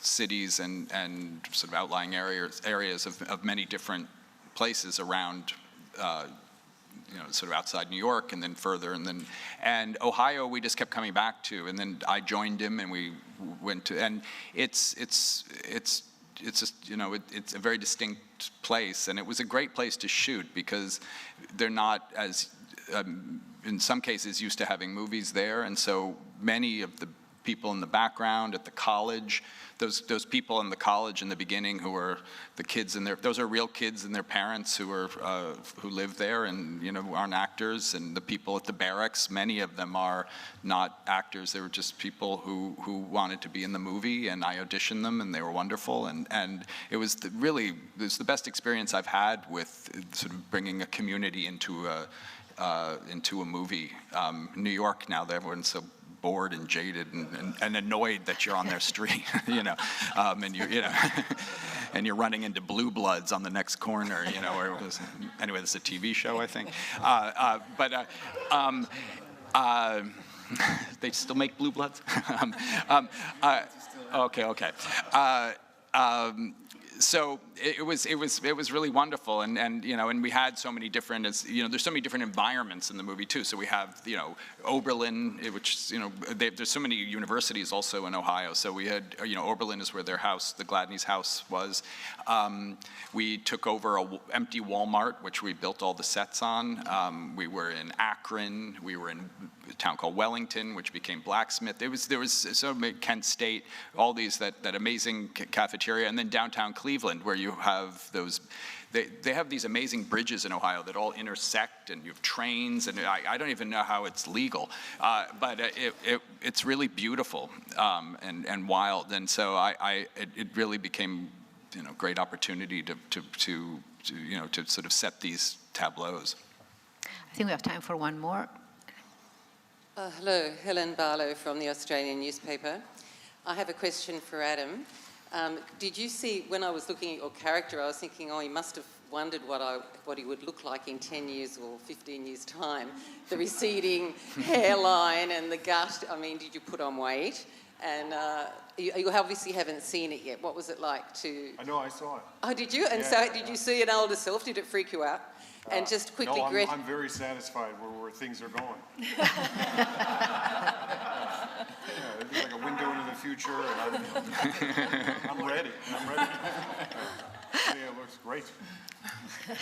cities and sort of outlying areas of many different places around, sort of outside New York and then further, and Ohio we just kept coming back to, and then I joined him and we went to, and it's just, it's a very distinct place, and it was a great place to shoot because they're not as, in some cases, used to having movies there, and so many of the people in the background at the college, those people in the college in the beginning who were the kids and those are real kids and their parents who live there and aren't actors, and the people at the barracks, many of them are not actors. They were just people who wanted to be in the movie, and I auditioned them and they were wonderful, and it was the best experience I've had with sort of bringing a community into a movie. New York now, everyone's so bored and jaded and annoyed that you're on their street, and and you're running into Blue Bloods on the next corner, or anyway, this is a TV show, I think. They still make Blue Bloods? Okay. So it was really wonderful, and we had so many different, there's so many different environments in the movie too. So we have Oberlin, which there's so many universities also in Ohio. So we had Oberlin is where their house, the Gladney's house, was. We took over an empty Walmart, which we built all the sets on. We were in Akron. We were in a town called Wellington, which became Blacksmith. There was so many, Kent State, all these that amazing cafeteria, and then downtown Cleveland, where you have those. They have these amazing bridges in Ohio that all intersect, and you have trains, and I don't even know how it's legal, but it's really beautiful and wild, and so it really became great opportunity to sort of set these tableaus. I think we have time for one more. Hello, Helen Barlow from the Australian newspaper. I have a question for Adam. Did you see, when I was looking at your character, I was thinking, he must have wondered what he would look like in 10 years or 15 years' time. The receding hairline and the gut. I mean, did you put on weight? And you obviously haven't seen it yet. What was it like to... I know, I saw it. Oh, did you? And so did you see an older self? Did it freak you out? And just quickly... No, I'm very satisfied where things are going. It's like a window into the future, and I'm ready. Yeah, it looks great.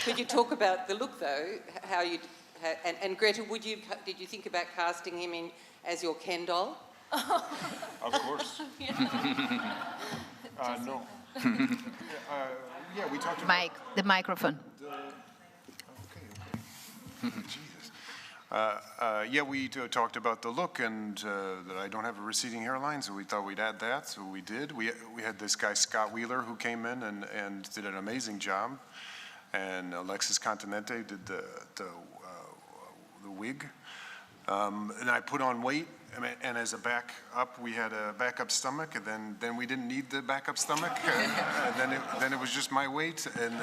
Could you talk about the look, though? How you and Greta, did you think about casting him in as your Ken doll? Of course. No. Yeah, we talked about... Mike, the microphone. Jesus. Yeah, we talked about the look and that I don't have a receding hairline, so we thought we'd add that, so we did. We had this guy, Scott Wheeler, who came in and did an amazing job. And Alexis Continente did the wig. And I put on weight, and as a backup, we had a backup stomach, and then we didn't need the backup stomach. And then it was just my weight, and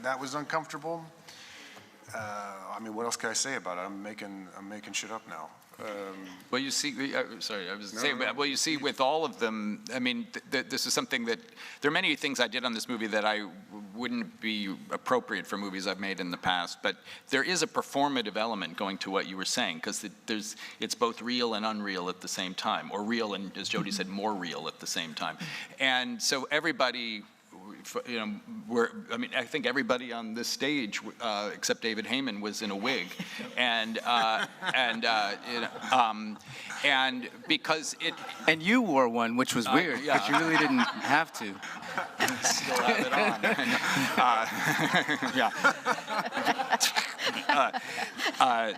that was uncomfortable. I mean, what else can I say about it? I'm making shit up now. Well, you see, sorry, I was saying, well, you see with all of them, I mean, this is something that, there are many things I did on this movie that I wouldn't be appropriate for movies I've made in the past, but there is a performative element going to what you were saying, because it's both real and unreal at the same time, or real and, as Jody said, more real at the same time. And so everybody, you know, I think everybody on this stage, except David Heyman, was in a wig, and because it. And you wore one, which was weird, because you really didn't have to. Still have it on.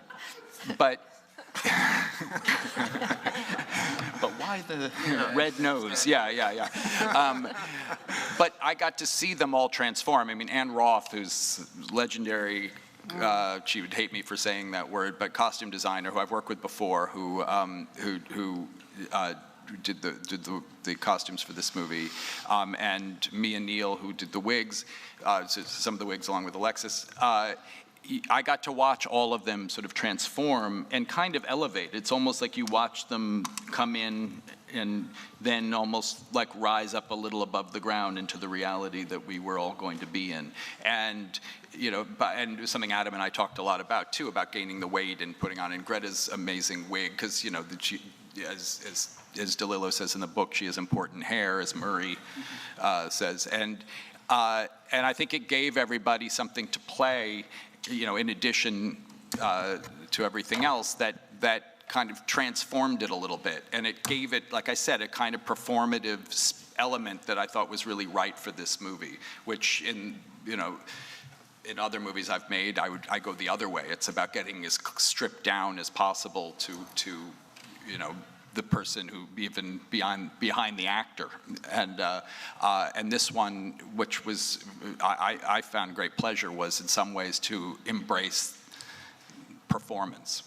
But why the red nose? Yeah. But I got to see them all transform. I mean, Anne Roth, who's legendary, she would hate me for saying that word, but costume designer who I've worked with before, who did the costumes for this movie, and me and Neil, who did the wigs, some of the wigs along with Alexis. I got to watch all of them sort of transform and kind of elevate. It's almost like you watch them come in and then almost like rise up a little above the ground into the reality that we were all going to be in. And, you know, and something Adam and I talked a lot about too, about gaining the weight and putting on, and Greta's amazing wig, because, you know, as DeLillo says in the book, she has important hair, as Murray says. And I think it gave everybody something to play, you know, in addition to everything else, that kind of transformed it a little bit. And it gave it, like I said, a kind of performative element that I thought was really right for this movie, which in other movies I've made, I go the other way. It's about getting as stripped down as possible to you know, the person who even behind the actor, and this one, which was I found great pleasure, was in some ways to embrace performance.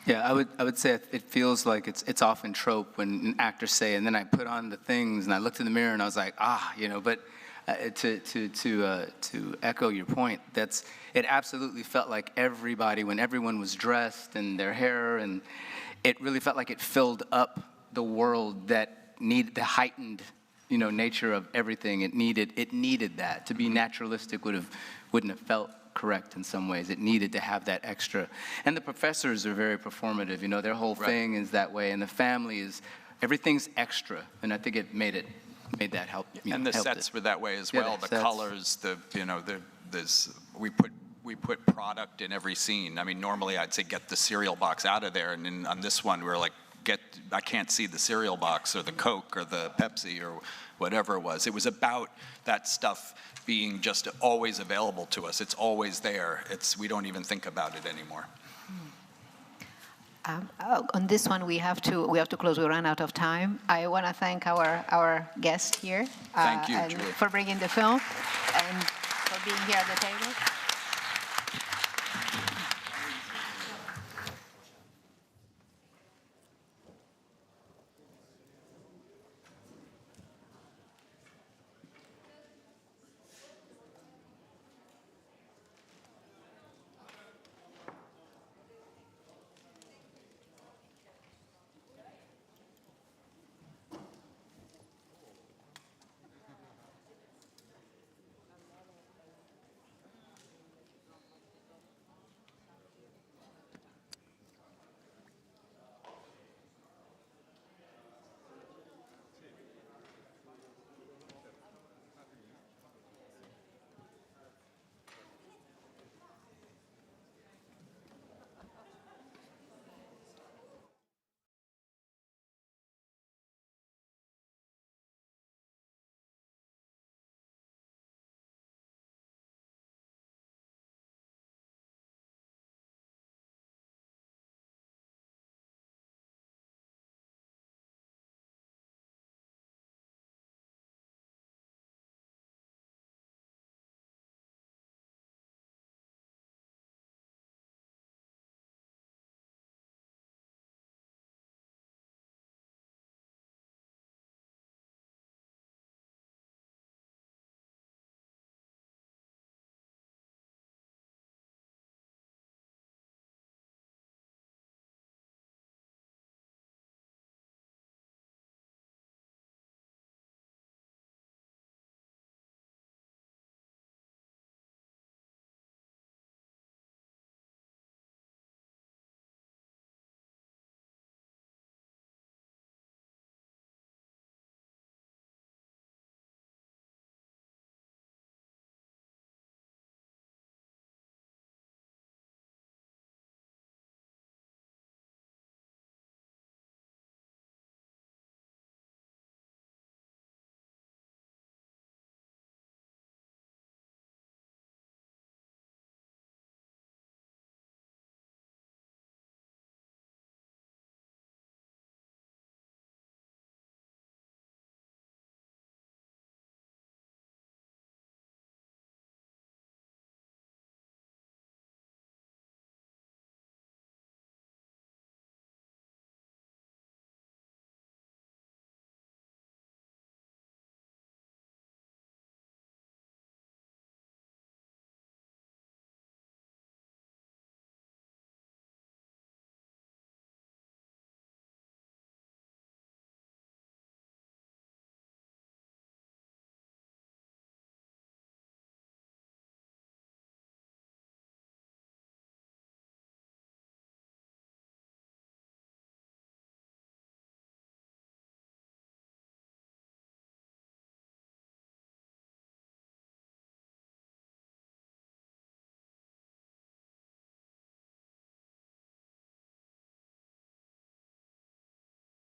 Yeah, I would say it feels like it's often trope when actors say, and then I put on the things and I looked in the mirror and I was like, you know, but to echo your point, it absolutely felt like everybody, when everyone was dressed and their hair, and it really felt like it filled up the world that needed the heightened, you know, nature of everything. It needed that. To be naturalistic wouldn't have felt correct in some ways. It needed to have that extra. And the professors are very performative, you know, their whole thing is that way, and the family is, everything's extra, and I think it made that help. And the sets were that way as well. The colors, we put product in every scene. I mean, normally I'd say get the cereal box out of there, and on this one we were like, I can't see the cereal box or the Coke or the Pepsi or whatever it was. It was about that stuff being just always available to us. It's always there. We don't even think about it anymore. On this one, we have to close. We ran out of time. I want to thank our guest here. Thank you, Julie, for bringing the film and for being here at the table.